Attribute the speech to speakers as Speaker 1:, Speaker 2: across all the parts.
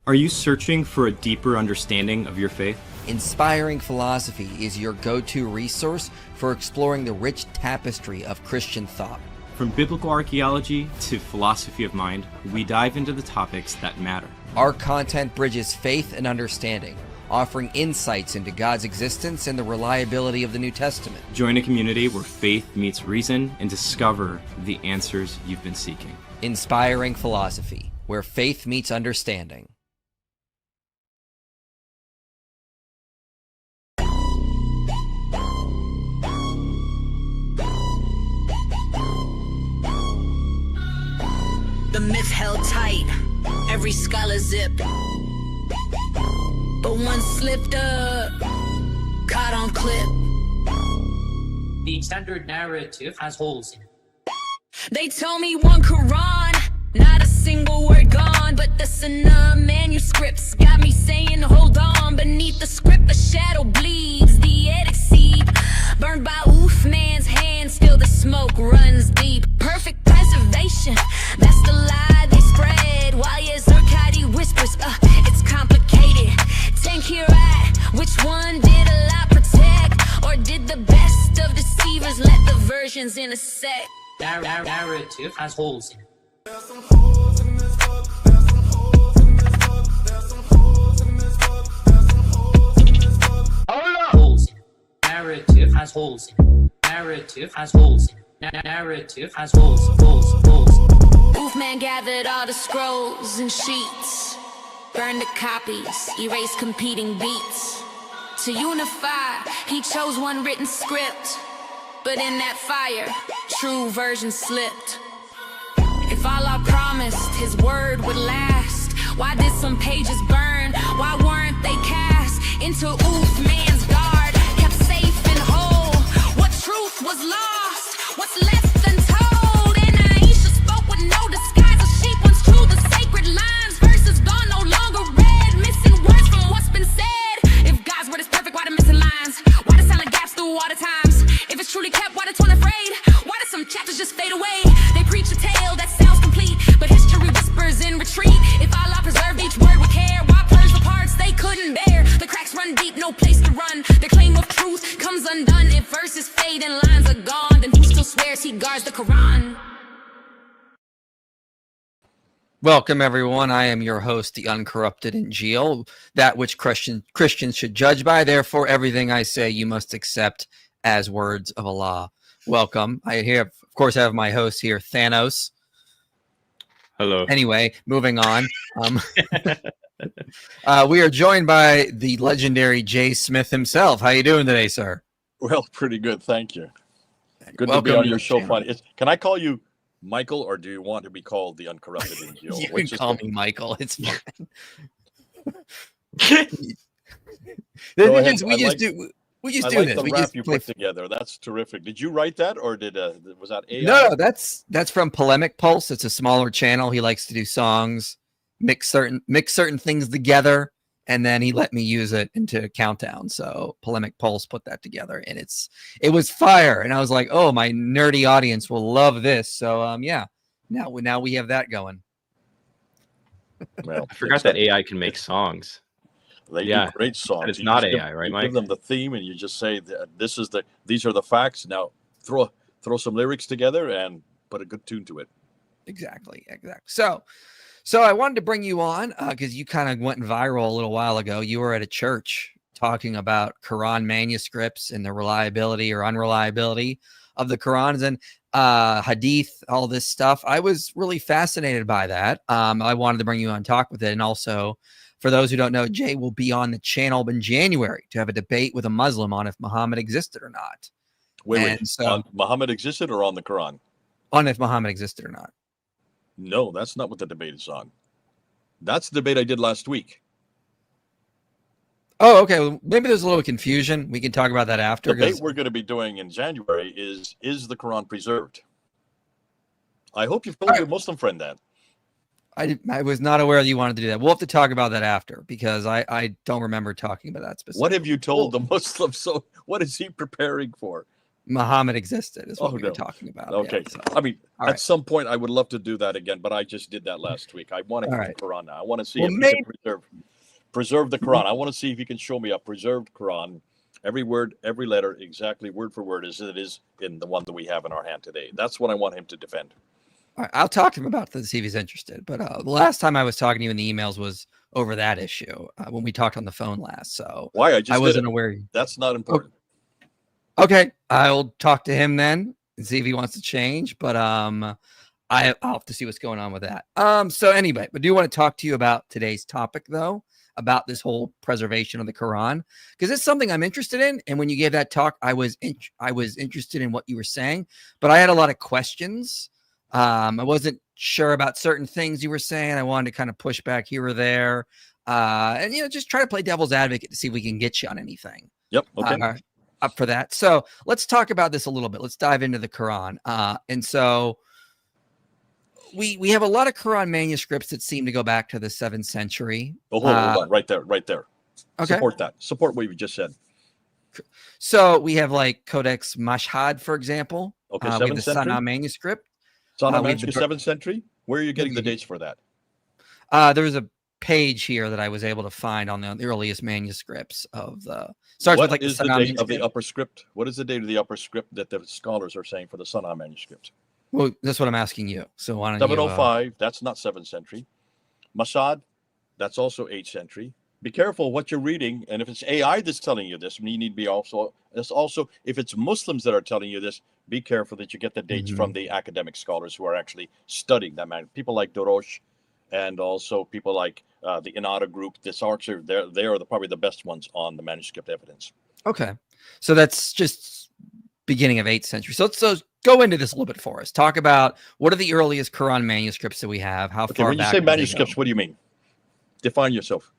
Speaker 1: Are you searching for a deeper understanding of your faith?
Speaker 2: Inspiring Philosophy is your go-to resource for exploring the rich tapestry of Christian thought.
Speaker 1: From biblical archaeology to philosophy of mind, we dive into the topics that matter.
Speaker 2: Our content bridges faith and understanding, offering insights into God's existence and the reliability of the New Testament.
Speaker 1: Join a community where faith meets reason and discover the answers you've been seeking.
Speaker 2: Inspiring Philosophy, where faith meets understanding.
Speaker 3: The myth held tight, every scholar zipped. But one slipped up, caught on clip.
Speaker 4: The standard narrative has holes in it.
Speaker 3: They told me one Quran, not a single word gone. But the Sunnah manuscripts got me saying hold on. Beneath the script a shadow bleeds, the edit seep. Burned by man's hand, still the smoke runs deep. Perfect preservation, that's the lie they spread. While Zurkadi whispers, it's complicated. Tank here at, which one did Allah protect? Or did the best of deceivers let the versions intersect?
Speaker 4: Narrative has holes in it. Holes in it. Narrative has holes in it. Narrative has holes in it. Narrative has holes.
Speaker 3: Man gathered all the scrolls and sheets, burned the copies, erased competing beats. To unify, he chose one written script, but in that fire, true version slipped. If Allah promised his word would last, why did some pages burn? Why weren't they cast into man's guard, kept safe and whole? What truth was lost? What's left untold? And Aisha spoke with no disguise. A sheep once true the sacred lines. Verses gone, no longer read. Missing words from what's been said. If God's word is perfect, why the missing lines? Why the silent gaps through all the times? If it's truly kept, why the torn afraid? Why do some chapters just fade away? They preach a tale that sounds complete, but history whispers in retreat. If Allah preserved each word with care, why purge the parts they couldn't bear? The cracks run deep, no place to run. Their claim of truth comes undone. If verses fade and lines are gone, then who still swears he guards the Quran?
Speaker 2: Welcome, everyone. I am your host, the uncorrupted Injil, that which Christians should judge by. Therefore, everything I say you must accept as words of Allah. Welcome. I here, of course, have my host here, Thanos.
Speaker 5: Hello.
Speaker 2: Anyway, moving on. We are joined by the legendary Jay Smith himself. How you doing today, sir?
Speaker 6: Well, pretty good, thank you. Good
Speaker 2: Welcome
Speaker 6: to be on
Speaker 2: to
Speaker 6: your
Speaker 2: the
Speaker 6: show.
Speaker 2: channel.
Speaker 6: Fun. Can I call you Michael, or do you want to be called the Uncorrupted Injil?
Speaker 2: You can call me Michael. It's fine.
Speaker 6: Go ahead.
Speaker 2: We just
Speaker 6: I
Speaker 2: do
Speaker 6: like
Speaker 2: this.
Speaker 6: the
Speaker 2: We
Speaker 6: rap
Speaker 2: just
Speaker 6: you
Speaker 2: play.
Speaker 6: put together. That's terrific. Did you write that, or was that AI?
Speaker 2: No, that's from Polemic Pulse. It's a smaller channel. He likes to do songs, mix certain things together, and then he let me use it into Countdown. So Polemic Pulse put that together, and it was fire. And I was like, oh, my nerdy audience will love this. So yeah, now we have that going.
Speaker 6: Well,
Speaker 5: I forgot that AI can make songs.
Speaker 6: They do great songs.
Speaker 5: And it's
Speaker 6: You
Speaker 5: not
Speaker 6: just
Speaker 5: AI, right,
Speaker 6: you
Speaker 5: Mike?
Speaker 6: give them the theme, and you just say that these are the facts. Now throw some lyrics together and put a good tune to it.
Speaker 2: Exactly. So I wanted to bring you on because you kind of went viral a little while ago. You were at a church talking about Quran manuscripts and the reliability or unreliability of the Qurans and Hadith, all this stuff. I was really fascinated by that. I wanted to bring you on, talk with it. And also, for those who don't know, Jay will be on the channel in January to have a debate with a Muslim on if Muhammad existed or not.
Speaker 6: Wait. On Muhammad existed or on the Quran?
Speaker 2: On if Muhammad existed or not.
Speaker 6: No, that's not what the debate is on. That's the debate I did last week.
Speaker 2: Oh, okay. Well, maybe there's a little confusion. We can talk about that after.
Speaker 6: The debate we're going to be doing in January is the Quran preserved? I hope you've told your Muslim friend that.
Speaker 2: I was not aware that you wanted to do that. We'll have to talk about that after because I don't remember talking about that specifically.
Speaker 6: What have you told the Muslim? So what is he preparing for?
Speaker 2: Muhammad existed is what
Speaker 6: Oh,
Speaker 2: we were
Speaker 6: no.
Speaker 2: talking about.
Speaker 6: Okay.
Speaker 2: Yeah, so,
Speaker 6: I mean,
Speaker 2: all
Speaker 6: at
Speaker 2: right.
Speaker 6: some point, I would love to do that again, but I just did that last week. I want to
Speaker 2: All
Speaker 6: hear
Speaker 2: right.
Speaker 6: the Quran now. I want to see
Speaker 2: Well,
Speaker 6: if you
Speaker 2: maybe
Speaker 6: can preserve the Quran. I want to see if you can show me a preserved Quran, every word, every letter, exactly word for word as it is in the one that we have in our hand today. That's what I want him to defend.
Speaker 2: all right, I'll talk to him about that to see if he's interested. But the last time I was talking to you in the emails was over that issue when we talked on the phone last. So
Speaker 6: Why? I just
Speaker 2: I
Speaker 6: did
Speaker 2: wasn't
Speaker 6: it.
Speaker 2: aware.
Speaker 6: That's not important.
Speaker 2: Okay, I'll talk to him then and see if he wants to change. But I'll have to see what's going on with that. So anyway, but do you want to talk to you about today's topic though, about this whole preservation of the Quran, because it's something I'm interested in. And when you gave that talk, I was interested in what you were saying, but I had a lot of questions. I wasn't sure about certain things you were saying. I wanted to kind of push back here or there, and just try to play devil's advocate to see if we can get you on anything.
Speaker 6: Yep. Okay.
Speaker 2: Up for that. So let's talk about this a little bit. Let's dive into the Quran. And so we have a lot of Quran manuscripts that seem to go back to the 7th century.
Speaker 6: Oh, hold on. Right there.
Speaker 2: Okay.
Speaker 6: Support that. Support what you just said.
Speaker 2: So we have like Codex Mashhad, for example.
Speaker 6: Okay,
Speaker 2: we have
Speaker 6: 7th
Speaker 2: the
Speaker 6: century?
Speaker 2: Sana manuscript.
Speaker 6: Sana
Speaker 2: we have the
Speaker 6: manuscript, 7th century? Where are you getting the
Speaker 2: Mhm.
Speaker 6: dates for that?
Speaker 2: There was a page here that I was able to find on the earliest manuscripts of the starts
Speaker 6: What
Speaker 2: with like
Speaker 6: is
Speaker 2: the
Speaker 6: the
Speaker 2: Sana
Speaker 6: date of the
Speaker 2: manuscript.
Speaker 6: upper script? What is the date of the upper script that the scholars are saying for the Sana manuscript?
Speaker 2: Well, that's what I'm asking you. So why don't you?
Speaker 6: 705, that's not 7th century. Masad, that's also 8th century. Be careful what you're reading, and if it's AI that's telling you this, you need to be also. It's also if it's Muslims that are telling you this, be careful that you get the dates from the academic scholars who are actually studying that man. People like Dorosh, and also people like the Inada group. This Archer, they are probably the best ones on the manuscript evidence.
Speaker 2: Okay, so that's just beginning of 8th century. So let's go into this a little bit for us. Talk about what are the earliest Quran manuscripts that we have. How
Speaker 6: Okay,
Speaker 2: far
Speaker 6: when you
Speaker 2: back
Speaker 6: say
Speaker 2: do they
Speaker 6: manuscripts,
Speaker 2: go?
Speaker 6: what do you mean? Define yourself.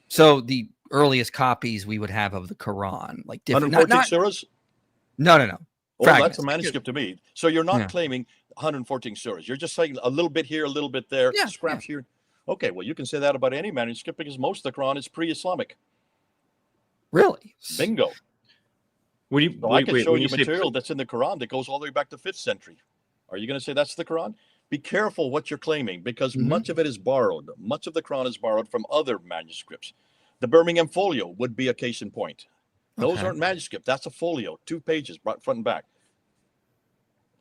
Speaker 2: So the earliest copies we would have of the Quran, like different,
Speaker 6: 114 surahs?
Speaker 2: no.
Speaker 6: Oh,
Speaker 2: Fragments.
Speaker 6: that's a manuscript to me. So you're not
Speaker 2: Yeah.
Speaker 6: claiming 114 surahs. You're just saying a little bit here, a little bit there,
Speaker 2: Yeah,
Speaker 6: scraps here. Okay, well, you can say that about any manuscript because most of the Quran is pre-Islamic.
Speaker 2: Really?
Speaker 6: Bingo.
Speaker 5: When you
Speaker 6: So I can show
Speaker 5: when
Speaker 6: you
Speaker 5: you say
Speaker 6: material that's in the Quran that goes all the way back to 5th century. Are you going to say that's the Quran? Be careful what you're claiming because much of it is borrowed. Much of the Quran is borrowed from other manuscripts. The Birmingham Folio would be a case in point. Those
Speaker 2: Okay.
Speaker 6: aren't manuscript. That's a folio, 2 pages, front and back.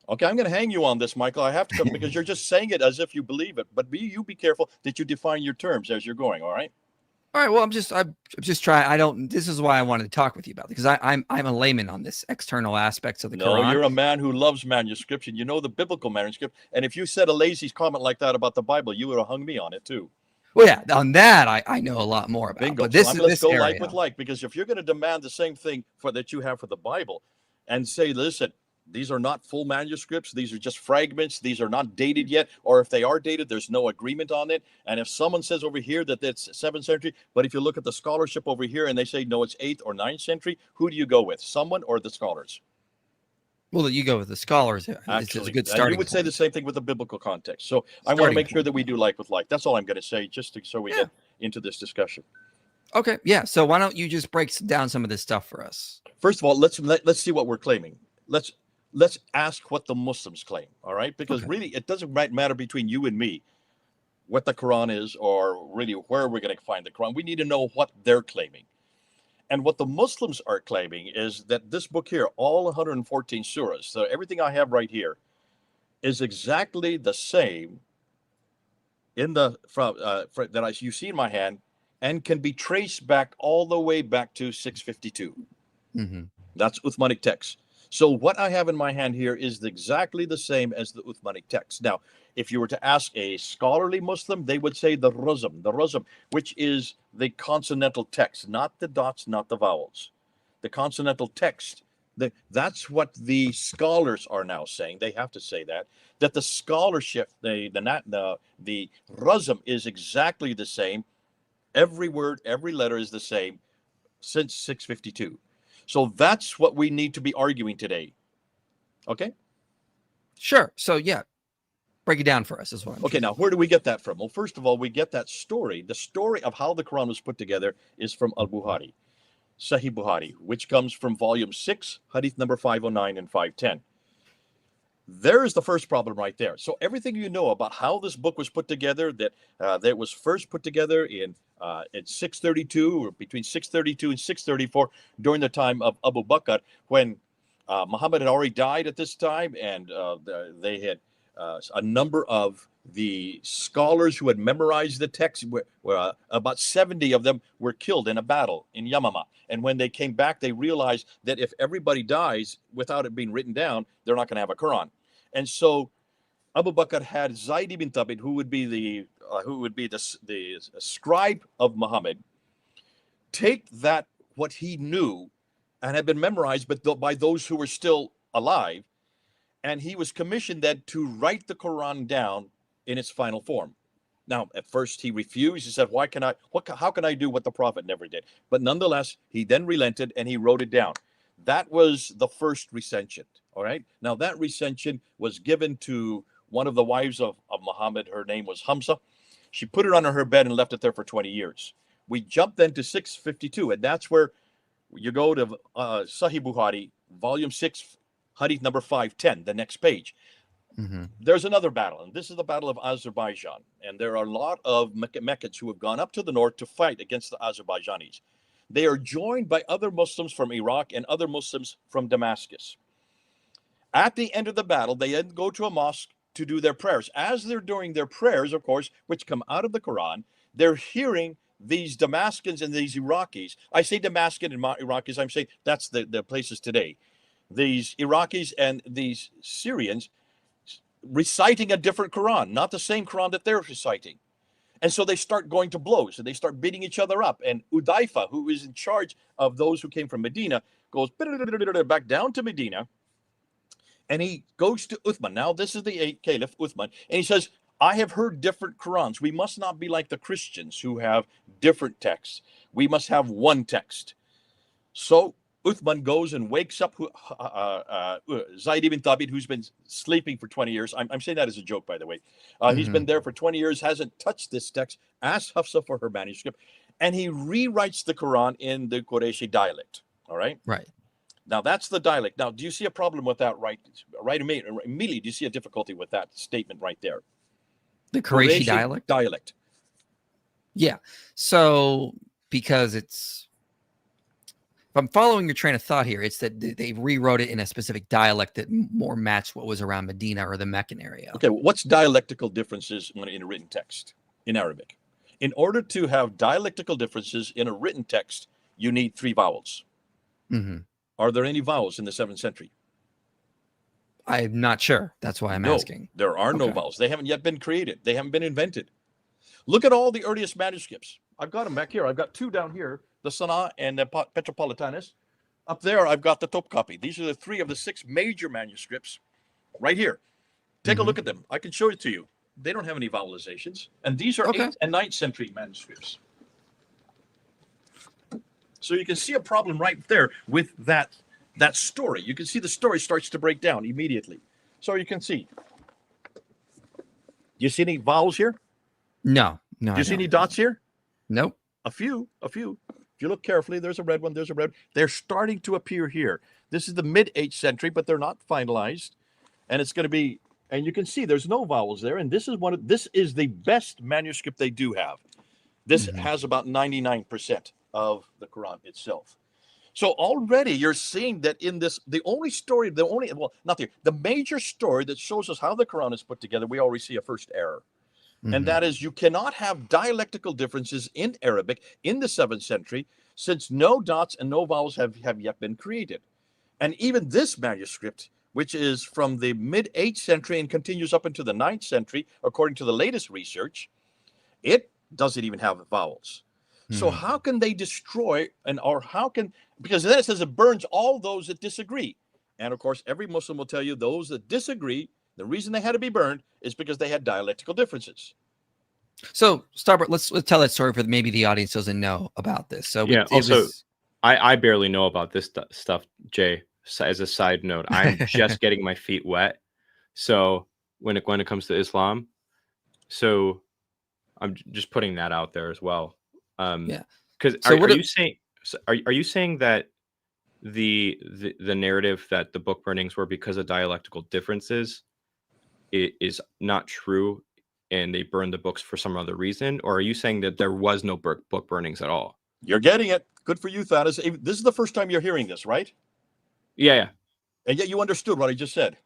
Speaker 6: Okay, I'm going to hang you on this, Michael. I have to come because you're just saying it as if you believe it. But you be careful that you define your terms as you're going. All right.
Speaker 2: All right. Well, I'm just trying. This is why I wanted to talk with you about it, because I'm a layman on this external aspects of the
Speaker 6: No,
Speaker 2: Quran.
Speaker 6: you're a man who loves manuscripts, and you know the biblical manuscript. And if you said a lazy comment like that about the Bible, you would have hung me on it too.
Speaker 2: Well, yeah, on that I know a lot more about.
Speaker 6: Bingo.
Speaker 2: But this
Speaker 6: So
Speaker 2: is
Speaker 6: let's
Speaker 2: this
Speaker 6: go
Speaker 2: area.
Speaker 6: like with like, because if you're going to demand the same thing that you have for the Bible, and say, listen, these are not full manuscripts. These are just fragments. These are not dated yet. Or if they are dated, there's no agreement on it. And if someone says over here that it's 7th century, but if you look at the scholarship over here and they say, no, it's 8th or 9th century, who do you go with? Someone or the scholars?
Speaker 2: Well, you go with the scholars. It's a
Speaker 6: Actually,
Speaker 2: good
Speaker 6: and
Speaker 2: starting
Speaker 6: you would say
Speaker 2: point.
Speaker 6: the same thing with the biblical context. So I want to
Speaker 2: Starting
Speaker 6: make sure
Speaker 2: point.
Speaker 6: that we do like with like. That's all I'm going to say, so we
Speaker 2: Yeah.
Speaker 6: get into this discussion.
Speaker 2: Okay. Yeah. So why don't you just break down some of this stuff for us?
Speaker 6: First of all, let's see what we're claiming. Let's ask what the Muslims claim. All right, because really it doesn't matter between you and me what the Quran is or really where we're going to find the Quran. We need to know what they're claiming. And what the Muslims are claiming is that this book here, all 114 surahs, so everything I have right here, is exactly the same in the that you see in my hand, and can be traced back all the way back to 652.
Speaker 2: Mm-hmm.
Speaker 6: That's Uthmanic text. So what I have in my hand here is exactly the same as the Uthmanic text. Now, if you were to ask a scholarly Muslim, they would say the Razm, which is the consonantal text, not the dots, not the vowels. The consonantal text. That's what the scholars are now saying. They have to say that the scholarship, the Razm is exactly the same. Every word, every letter is the same since 652. So that's what we need to be arguing today. Okay?
Speaker 2: Sure. So yeah, break it down for us as well.
Speaker 6: Okay, now where do we get that from? Well, first of all, we get that story. The story of how the Quran was put together is from Al-Bukhari. Sahih Bukhari, which comes from volume 6, hadith number 509 and 510. There's the first problem right there. So everything you know about how this book was put together, that it was first put together in 632, or between 632 and 634, during the time of Abu Bakr, when Muhammad had already died at this time, and they had a number of the scholars who had memorized the text, were about 70 of them were killed in a battle in Yamama. And when they came back, they realized that if everybody dies without it being written down, they're not going to have a Quran. And so Abu Bakr had Zayd ibn Thabit, who would be the scribe of Muhammad, take that, what he knew and had been memorized but by those who were still alive, and he was commissioned then to write the Quran down in its final form. Now, at first he refused. He said, how can I do what the Prophet never did? But nonetheless, he then relented and he wrote it down. That was the first recension. All right. Now, that recension was given to one of the wives of Muhammad. Her name was Hamza. She put it under her bed and left it there for 20 years. We jumped then to 652, and that's where you go to Sahih Bukhari, volume 6, hadith number 510, the next page.
Speaker 2: Mm-hmm.
Speaker 6: There's another battle, and this is the Battle of Azerbaijan. And there are a lot of Meccans who have gone up to the north to fight against the Azerbaijanis. They are joined by other Muslims from Iraq and other Muslims from Damascus. At the end of the battle, they then go to a mosque to do their prayers. As they're doing their prayers, of course, which come out of the Quran, they're hearing these Damascans and these Iraqis. I say Damascus and Iraqis, I'm saying that's the places today. These Iraqis and these Syrians reciting a different Quran, not the same Quran that they're reciting. And so they start going to blows and they start beating each other up. And Udaifa, who is in charge of those who came from Medina, goes back down to Medina. And he goes to Uthman. Now, this is the Caliph, Uthman. And he says, I have heard different Qurans. We must not be like the Christians who have different texts. We must have one text. So Uthman goes and wakes up Zayd ibn Thabit, who's been sleeping for 20 years. I'm saying that as a joke, by the way. He's been there for 20 years, hasn't touched this text, asks Hafsa for her manuscript, and he rewrites the Quran in the Qurayshi dialect. All right?
Speaker 2: Right.
Speaker 6: Now, that's the dialect. Now, do you see a problem with that right immediately? Do you see a difficulty with that statement right there?
Speaker 2: The Qurayshi dialect?
Speaker 6: Dialect.
Speaker 2: Yeah. So, because it's, if I'm following your train of thought here, it's that they rewrote it in a specific dialect that more matched what was around Medina or the Meccan area.
Speaker 6: Okay, what's dialectical differences in a written text in Arabic? In order to have dialectical differences in a written text, you need 3 vowels.
Speaker 2: Mm-hmm.
Speaker 6: Are there any vowels in the 7th century?
Speaker 2: I'm not sure. That's why I'm asking.
Speaker 6: There are no vowels. They haven't yet been created. They haven't been invented. Look at all the earliest manuscripts. I've got them back here. I've got 2 down here, the Sana and the Petropolitanus. Up there, I've got the Topkapi. These are the 3 of the 6 major manuscripts right here. Take a look at them. I can show it to you. They don't have any vowelizations. And these are 8th and 9th century manuscripts. So you can see a problem right there with that story. You can see the story starts to break down immediately. So you can see. Do you see any vowels here?
Speaker 2: No.
Speaker 6: Do you see any dots here?
Speaker 2: Nope.
Speaker 6: A few. If you look carefully, there's a red one, there's a red. They're starting to appear here. This is the mid-8th century, but they're not finalized. And it's going to be, and you can see there's no vowels there. And this is the best manuscript they do have. This has about 99% of the Quran itself. So already you're seeing that in this, the major story that shows us how the Quran is put together, we already see a first error. And that is, you cannot have dialectical differences in Arabic in the 7th century, since no dots and no vowels have yet been created. And even this manuscript, which is from the mid-8th century and continues up into the 9th century, according to the latest research, it doesn't even have vowels. So how can they destroy, because then it says it burns all those that disagree. And of course, every Muslim will tell you those that disagree, the reason they had to be burned is because they had dialectical differences.
Speaker 2: So, Starbert, let's tell that story for maybe the audience doesn't know about this. So,
Speaker 5: yeah. I barely know about this stuff, Jay. As a side note, I'm just getting my feet wet. So when it comes to Islam, so I'm just putting that out there as well. Because are you saying? So are you saying that the narrative that the book burnings were because of dialectical differences is not true, and they burned the books for some other reason? Or are you saying that there was no book burnings at all?
Speaker 6: You're getting it. Good for you, Thaddeus. This is the first time you're hearing this, right?
Speaker 5: Yeah.
Speaker 6: And yet you understood what I just said.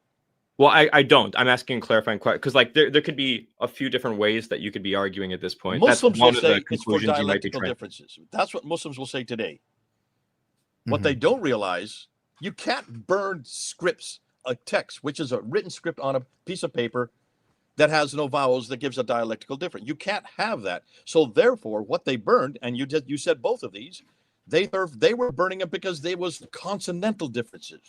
Speaker 5: Well, I don't. I'm asking clarifying questions because, like, there could be a few different ways that you could be arguing at this point.
Speaker 6: Muslims
Speaker 5: That's one
Speaker 6: will
Speaker 5: of the
Speaker 6: say it's for
Speaker 5: conclusions you might be
Speaker 6: dialectical
Speaker 5: trying.
Speaker 6: differences. That's what Muslims will say today. What they don't realize, you can't burn scripts, a text, which is a written script on a piece of paper that has no vowels that gives a dialectical difference. You can't have that. So therefore, what they burned, and you said both of these, they were burning them because there was consonantal differences.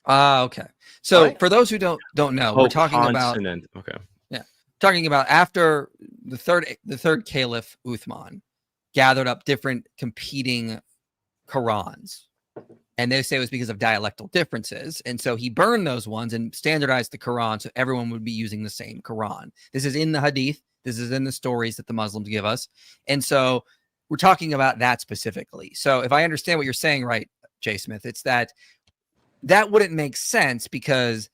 Speaker 2: Okay. So
Speaker 6: Right.
Speaker 2: for those who don't know, we're talking about talking about after the third caliph Uthman gathered up different competing Qurans, and they say it was because of dialectal differences, and so he burned those ones and standardized the Quran so everyone would be using the same Quran. This is in the Hadith. This is in the stories that the Muslims give us, and so we're talking about that specifically. So if I understand what you're saying, right, Jay Smith, it's that wouldn't make sense because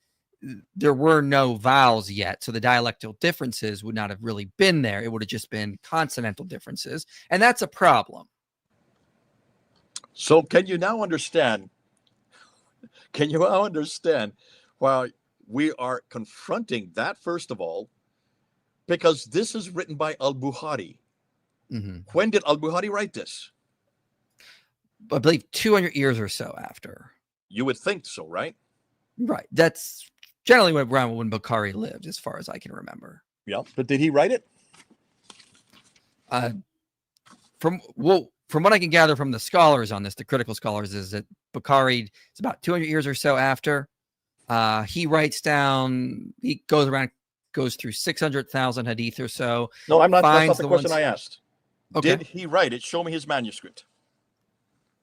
Speaker 2: there were no vowels yet. So the dialectal differences would not have really been there. It would have just been consonantal differences. And that's a problem.
Speaker 6: So can you now understand? Can you now understand why we are confronting that, first of all, because this is written by al-Bukhari. When did al-Bukhari write this?
Speaker 2: I believe 200 years or so after.
Speaker 6: You would think so, right?
Speaker 2: Right. That's generally around when Bukhari lived, as far as I can remember.
Speaker 6: Yeah. But did he write it?
Speaker 2: From what I can gather from the scholars on this, the critical scholars, is that Bukhari is about 200 years or so after. He writes down, he goes through 600,000 hadith or so.
Speaker 6: No, I'm not. That's not the question I asked.
Speaker 2: Okay.
Speaker 6: Did he write it? Show me his manuscript.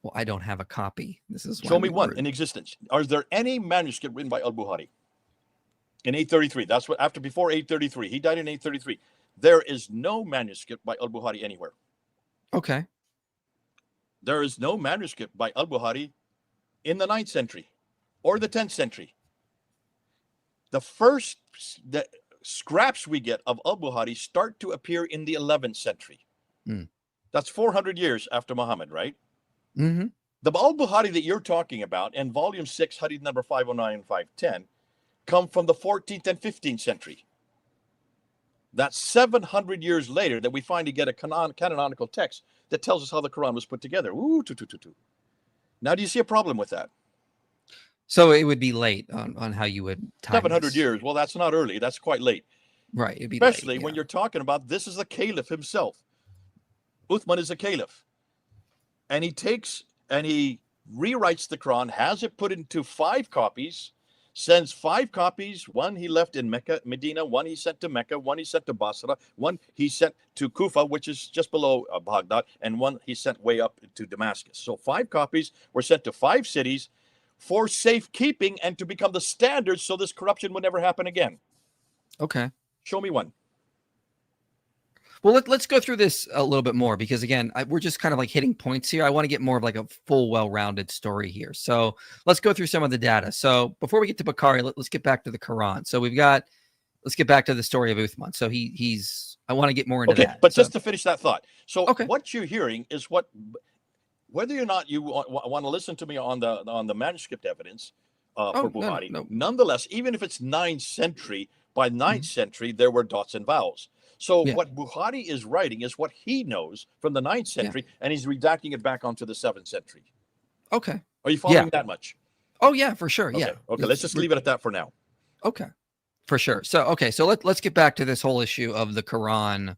Speaker 2: Well, I don't have a copy. This is
Speaker 6: show me one in existence. Are there any manuscript written by al-Bukhari in 833? That's what before 833. He died in 833. There is no manuscript by al-Bukhari anywhere.
Speaker 2: Okay.
Speaker 6: There is no manuscript by al-Bukhari in the 9th century or the 10th century. The first scraps we get of al-Bukhari start to appear in the 11th century. That's 400 years after Muhammad, right? The al-Bukhari that you're talking about and volume 6, hadith number 509 and 510, come from the 14th and 15th century. That's 700 years later that we finally get a canonical text that tells us how the Quran was put together. Now, do you see a problem with that?
Speaker 2: So it would be late on how you would time
Speaker 6: 700
Speaker 2: this.
Speaker 6: years. Well, that's not early. That's quite late.
Speaker 2: Right. It'd be
Speaker 6: especially
Speaker 2: late,
Speaker 6: when you're talking about this is the caliph himself. Uthman is a caliph. And he takes and he rewrites the Quran, has it put into 5 copies, sends 5 copies. One he left in Mecca, Medina, one he sent to Mecca, one he sent to Basra, one he sent to Kufa, which is just below Baghdad, and one he sent way up to Damascus. So 5 copies were sent to 5 cities for safekeeping and to become the standard so this corruption would never happen again.
Speaker 2: Okay.
Speaker 6: Show me one.
Speaker 2: Well, let's go through this a little bit more because, again, we're just kind of like hitting points here. I want to get more of like a full, well-rounded story here. So let's go through some of the data. So before we get to Bukhari, let's get back to the Quran. So let's get back to the story of Uthman. So I want to get more into that.
Speaker 6: But just to finish that thought. So
Speaker 2: okay.
Speaker 6: What you're hearing is whether or not you want to listen to me on the manuscript evidence for Bukhari.
Speaker 2: No.
Speaker 6: Nonetheless, even if it's 9th century, by 9th century, there were dots and vowels. So what Bukhari is writing is what he knows from the 9th century, and he's redacting it back onto the 7th century.
Speaker 2: Okay.
Speaker 6: Are you following that much?
Speaker 2: Oh, yeah, for sure.
Speaker 6: Okay.
Speaker 2: Yeah.
Speaker 6: Okay, let's just leave it at that for now.
Speaker 2: Okay. For sure. So, so let's get back to this whole issue of the Quran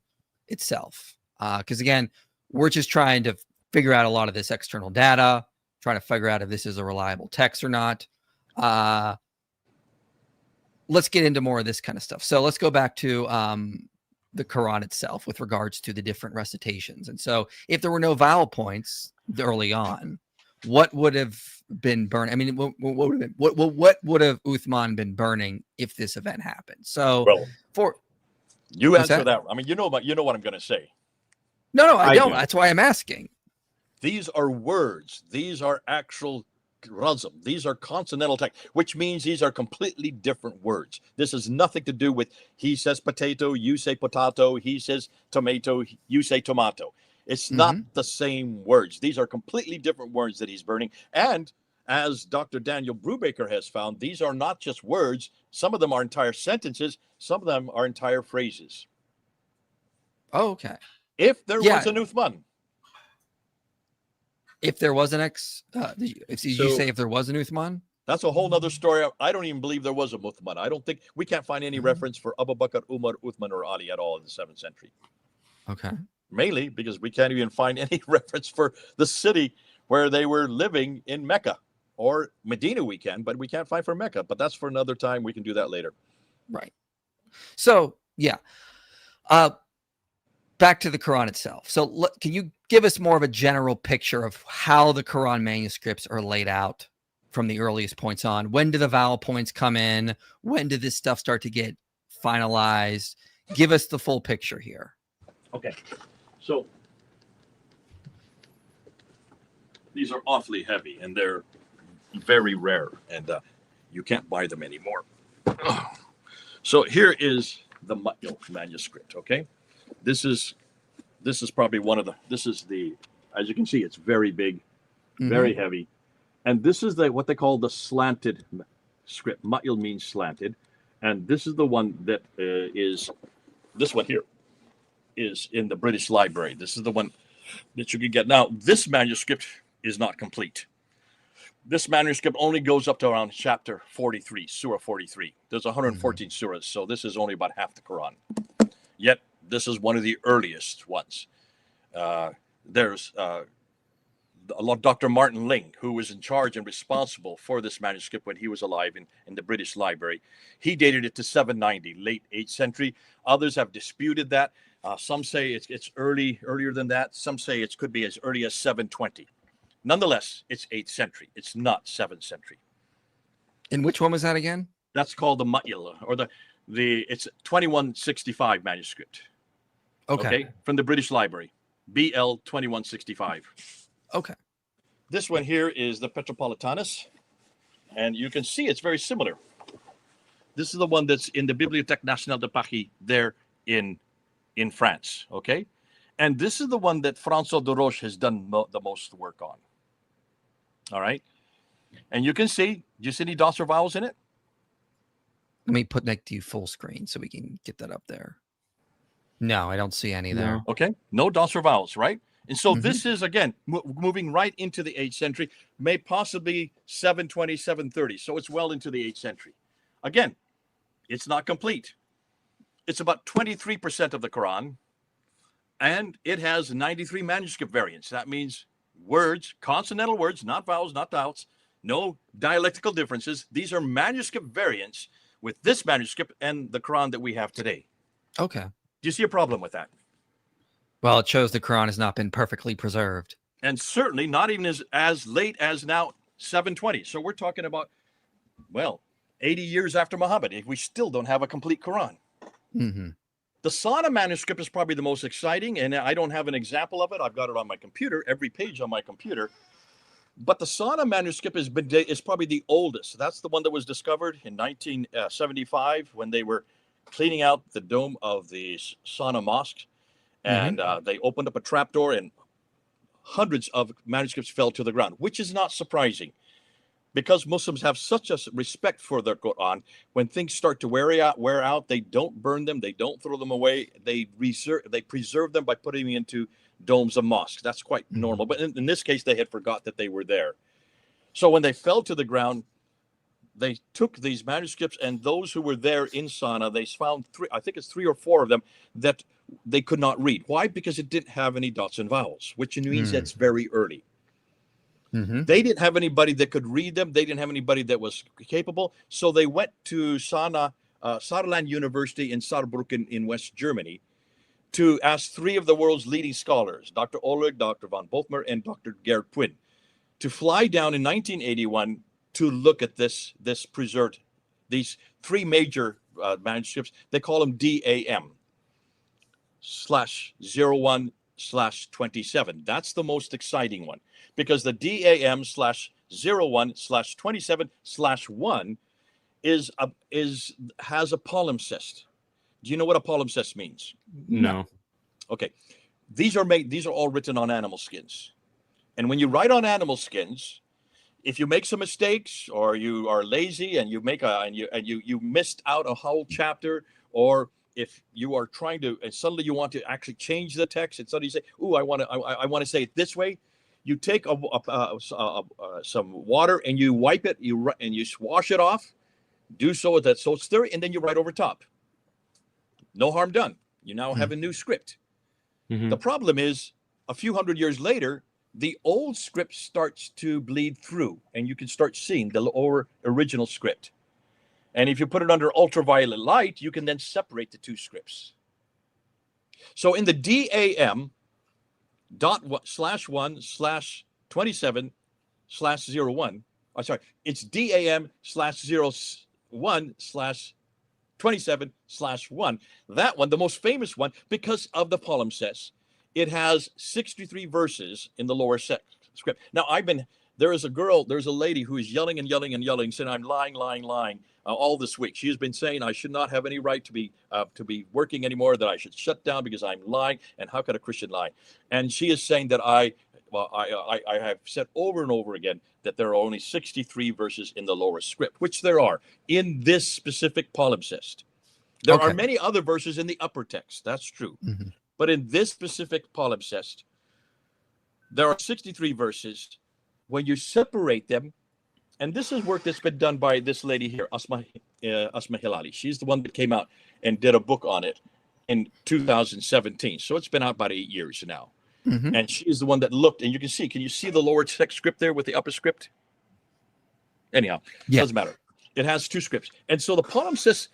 Speaker 2: itself. Because, again, we're just trying to figure out a lot of this external data, trying to figure out if this is a reliable text or not. Let's get into more of this kind of stuff. So let's go back to the Quran itself with regards to the different recitations. And so if there were no vowel points early on, what would have been burned? I mean, what would have Uthman been burning if this event happened? So
Speaker 6: you answer that. I mean, you know what I'm going to say.
Speaker 2: No, I don't. That's why I'm asking.
Speaker 6: These are words. These are actual razm. These are consonantal text, which means these are completely different words. This has nothing to do with he says potato, you say potato, he says tomato, you say tomato. It's not the same words. These are completely different words that he's burning. And as Dr. Daniel Brubaker has found, these are not just words. Some of them are entire sentences. Some of them are entire phrases.
Speaker 2: Oh, okay.
Speaker 6: If there was an Uthman.
Speaker 2: If there was an did you say if there was an Uthman?
Speaker 6: That's a whole nother story. I don't even believe there was a Uthman. I don't think we can't find any reference for Abu Bakr, Umar, Uthman, or Ali at all in the 7th century.
Speaker 2: Okay.
Speaker 6: Mainly because we can't even find any reference for the city where they were living in Mecca. Or Medina we can, but we can't find for Mecca. But that's for another time. We can do that later.
Speaker 2: Right. So, yeah. Back to the Quran itself. So can you give us more of a general picture of how the Quran manuscripts are laid out from the earliest points on? When do the vowel points come in? When did this stuff start to get finalized? Give us the full picture here.
Speaker 6: Okay. So these are awfully heavy and they're very rare and you can't buy them anymore. So here is the Ma'il manuscript, okay? This is probably one of the, as you can see, it's very big, very heavy. And this is what they call the slanted script. Ma'il means slanted. And this is the one that this one here is in the British Library. This is the one that you can get. Now, this manuscript is not complete. This manuscript only goes up to around chapter 43, Surah 43. There's 114 surahs, so this is only about half the Quran. Yet, this is one of the earliest ones. There's Dr. Martin Ling, who was in charge and responsible for this manuscript when he was alive in the British Library. He dated it to 790, late 8th century. Others have disputed that. Some say it's earlier than that. Some say it could be as early as 720. Nonetheless, it's 8th century. It's not 7th century.
Speaker 2: And which one was that again?
Speaker 6: That's called the Ma'il, or it's 2165 manuscript. Okay. From the British Library, BL 2165.
Speaker 2: Okay.
Speaker 6: This one here is the Petropolitanus, and you can see it's very similar. This is the one that's in the Bibliothèque Nationale de Paris there in France, okay? And this is the one that François de Roche has done the most work on. All right? And you can see, do you see any dots or vowels in it?
Speaker 2: Let me put next to you full screen so we can get that up there. No, I don't see any there.
Speaker 6: Okay. No dots or vowels, right? And so this is, again, moving right into the 8th century, may possibly 720, 730. So it's well into the 8th century. Again, it's not complete. It's about 23% of the Quran, and it has 93 manuscript variants. That means words, consonantal words, not vowels, not dots, no dialectical differences. These are manuscript variants with this manuscript and the Quran that we have today.
Speaker 2: Okay.
Speaker 6: Do you see a problem with that?
Speaker 2: Well, it shows the Quran has not been perfectly preserved.
Speaker 6: And certainly not even as late as now 720. So we're talking about, 80 years after Muhammad, if we still don't have a complete Quran. The Sana manuscript is probably the most exciting, and I don't have an example of it. I've got it on my computer, every page on my computer. But the Sana manuscript is probably the oldest. That's the one that was discovered in 1975 when they were cleaning out the dome of the Sana mosque. And they opened up a trapdoor and hundreds of manuscripts fell to the ground, which is not surprising because Muslims have such a respect for their Quran. When things start to wear out, they don't burn them. They don't throw them away. They preserve them by putting them into domes of mosques. That's quite normal. But in this case, they had forgot that they were there. So when they fell to the ground, they took these manuscripts, and those who were there in Sana, they found three or four of them that they could not read. Why? Because it didn't have any dots and vowels, which means that's very early. They didn't have anybody that could read them. They didn't have anybody that was capable. So they went to Saarland University in Saarbrücken in West Germany to ask three of the world's leading scholars, Dr. Ulrich, Dr. von Bothmer, and Dr. Gerd Puyn, to fly down in 1981 to look at these three major manuscripts. They call them DAM /01 27. That's the most exciting one, because the DAM/01/27/1 has a palimpsest. Do you know what a palimpsest means?
Speaker 5: No.
Speaker 6: Okay. These are all written on animal skins. And when you write on animal skins, if you make some mistakes, or you are lazy and you missed out a whole chapter, or if you are trying to, and suddenly you want to actually change the text, and suddenly you say, "Ooh, I want to say it this way," you take some water and you wipe it, and you wash it off. Do so with that, so it's there, and then you write over top. No harm done. You now have a new script.
Speaker 5: Mm-hmm.
Speaker 6: The problem is, a few hundred years later, the old script starts to bleed through, and you can start seeing the original script. And if you put it under ultraviolet light, you can then separate the two scripts. So in the DAM/1/27/01, it's DAM/01/27/1. That one, the most famous one, because of the palimpsest. It has 63 verses in the lower script. Now, there's a lady who is yelling and yelling and yelling, saying, "I'm lying all this week." She has been saying I should not have any right to be working anymore, that I should shut down because I'm lying, and how could a Christian lie? And she is saying that I have said over and over again that there are only 63 verses in the lower script, which there are in this specific palimpsest. There are many other verses in the upper text. That's true.
Speaker 2: Mm-hmm.
Speaker 6: But in this specific palimpsest, there are 63 verses. When you separate them, and this is work that's been done by this lady here, Asma Hilali. She's the one that came out and did a book on it in 2017. So it's been out about 8 years now.
Speaker 2: Mm-hmm.
Speaker 6: And she's the one that looked, and can you see the lower text script there with the upper script? Anyhow, doesn't matter. It has two scripts. And so the palimpsest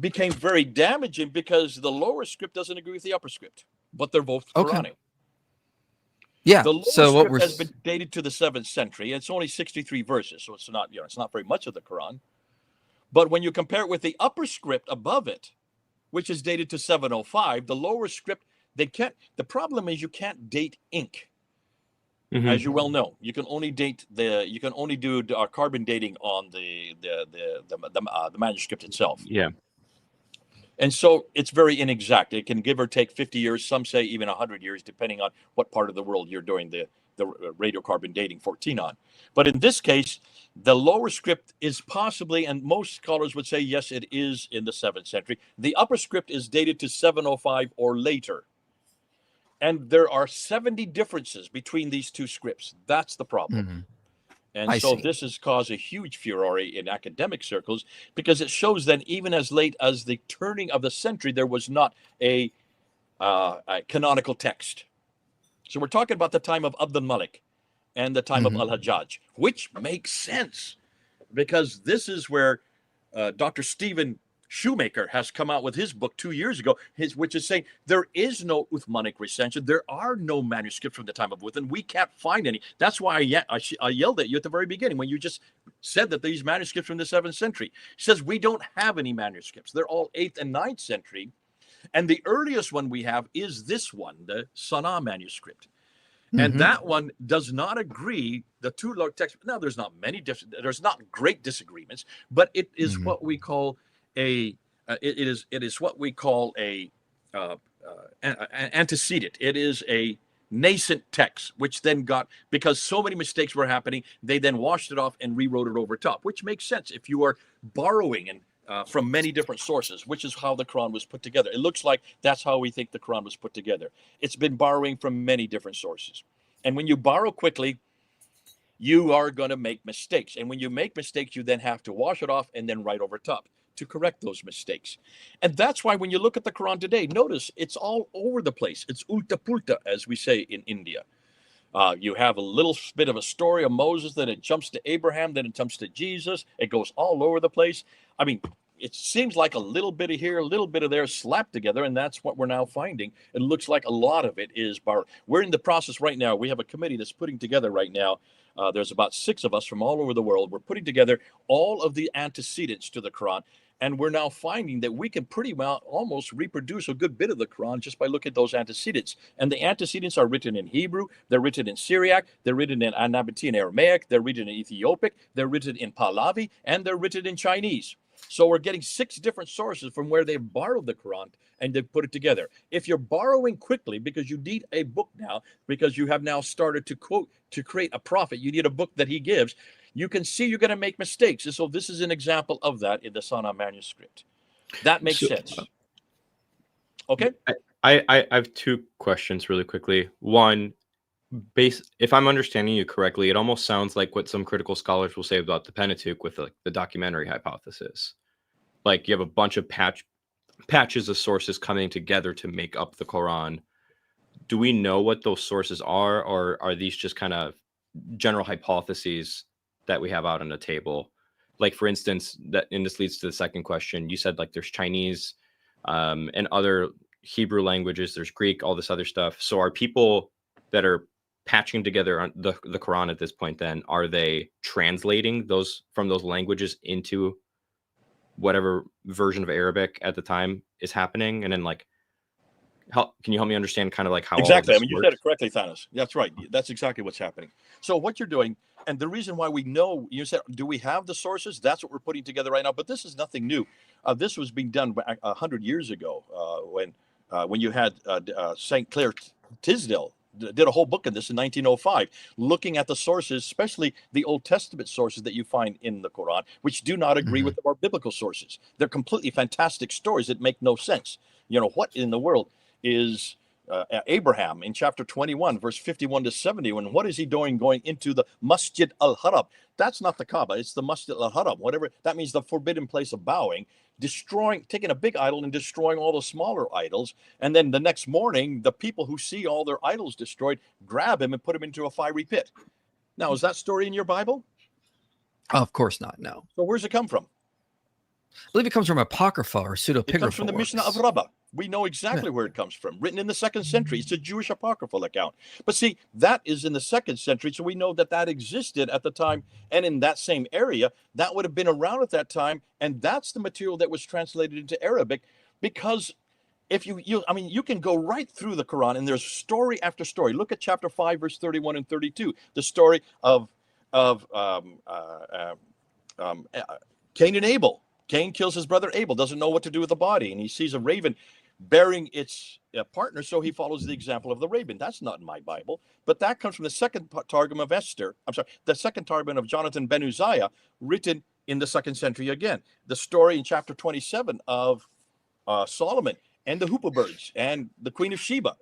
Speaker 6: became very damaging because the lower script doesn't agree with the upper script, but they're both Quranic.
Speaker 2: Yeah.
Speaker 6: The lower script has been dated to the 7th century. It's only 63 verses, so it's not very much of the Quran. But when you compare it with the upper script above it, which is dated to 705, the lower script, the problem is you can't date ink. Mm-hmm. As you well know, you can only do carbon dating on the manuscript itself.
Speaker 5: Yeah.
Speaker 6: And so it's very inexact. It can give or take 50 years. Some say even 100 years, depending on what part of the world you're doing the radiocarbon dating 14 on. But in this case, the lower script is possibly, and most scholars would say, yes, it is in the 7th century. The upper script is dated to 705 or later. And there are 70 differences between these two scripts. That's the problem. Mm-hmm. And this has caused a huge furore in academic circles, because it shows that even as late as the turning of the century, there was not a canonical text. So we're talking about the time of Abd al-Malik and the time of al-Hajjaj, which makes sense, because this is where Dr. Stephen Shoemaker has come out with his book 2 years ago, which is saying there is no Uthmanic recension. There are no manuscripts from the time of Uthman. We can't find any. That's why I yelled at you at the very beginning when you just said that these manuscripts from the 7th century. He says we don't have any manuscripts. They're all 8th and 9th century. And the earliest one we have is this one, the Sana'a manuscript. And that one does not agree. The two texts. Now, there's not great disagreements, but it is what we call antecedent. It is a nascent text, which then because so many mistakes were happening, they then washed it off and rewrote it over top, which makes sense if you are borrowing from many different sources, which is how the Quran was put together. It looks like that's how we think the Quran was put together. It's been borrowing from many different sources. And when you borrow quickly, you are going to make mistakes. And when you make mistakes, you then have to wash it off and then write over top to correct those mistakes. And that's why when you look at the Quran today, notice it's all over the place. It's ulta pulta, as we say in India. You have a little bit of a story of Moses, then it jumps to Abraham, then it jumps to Jesus. It goes all over the place. I mean, it seems like a little bit of here, a little bit of there slapped together, and that's what we're now finding. It looks like a lot of it is borrowed. We're in the process right now. We have a committee that's putting together right now. There's about 6 of us from all over the world. We're putting together all of the antecedents to the Quran, and we're now finding that we can pretty well almost reproduce a good bit of the Quran just by looking at those antecedents. And the antecedents are written in Hebrew, they're written in Syriac, they're written in Anabatean Aramaic, they're written in Ethiopic, they're written in Pahlavi, and they're written in Chinese. So we're getting 6 different sources from where they've borrowed the Quran and they've put it together. If you're borrowing quickly because you need a book now, because you have now started to quote, to create a prophet, you need a book that he gives, you can see you're going to make mistakes. And so this is an example of that in the Sana manuscript. That makes sense. Okay.
Speaker 5: I have 2 questions really quickly. One, if I'm understanding you correctly, it almost sounds like what some critical scholars will say about the Pentateuch with the documentary hypothesis. Like you have a bunch of patches of sources coming together to make up the Quran. Do we know what those sources are, or are these just kind of general hypotheses that we have out on the table? Like, for instance, and this leads to the second question. You said like there's Chinese and other Hebrew languages, there's Greek, all this other stuff. So are people that are patching together on the Quran at this point, then are they translating those from those languages into whatever version of Arabic at the time is happening? And then like, can you help me understand kind of like how
Speaker 6: exactly?
Speaker 5: all
Speaker 6: I mean, you said it correctly, Thanos. That's right. That's exactly what's happening. So what you're doing, and the reason why we know, you said, do we have the sources? That's what we're putting together right now. But this is nothing new. This was being done 100 years ago when you had St. Clair Tisdale did a whole book on this in 1905, looking at the sources, especially the Old Testament sources that you find in the Quran, which do not agree with our biblical sources. They're completely fantastic stories that make no sense. You know, what in the world is Abraham in chapter 21, verse 51 to 70, when what is he doing going into the Masjid al-Haram? That's not the Kaaba, it's the Masjid al-Haram, whatever. That means the forbidden place of bowing, taking a big idol and destroying all the smaller idols. And then the next morning, the people who see all their idols destroyed grab him and put him into a fiery pit. Now, is that story in your Bible?
Speaker 2: Oh, of course not. No.
Speaker 6: So where's it come from?
Speaker 2: I believe it comes from Apocrypha or pseudepigrapha.
Speaker 6: It comes from the Mishnah of Rabbah. We know exactly where it comes from. Written in the 2nd century. It's a Jewish apocryphal account. But see, that is in the 2nd century. So we know that that existed at the time. And in that same area, that would have been around at that time. And that's the material that was translated into Arabic. Because if you can go right through the Quran and there's story after story. Look at chapter 5, verse 31 and 32. The story of Cain and Abel. Cain kills his brother Abel, doesn't know what to do with the body, and he sees a raven bearing its partner, so he follows the example of the raven. That's not in my Bible, but that comes from the 2nd Targum of Esther. I'm sorry, the 2nd Targum of Jonathan ben Uzziah, written in the 2nd century again. The story in chapter 27 of Solomon and the hoopoe birds and the Queen of Sheba.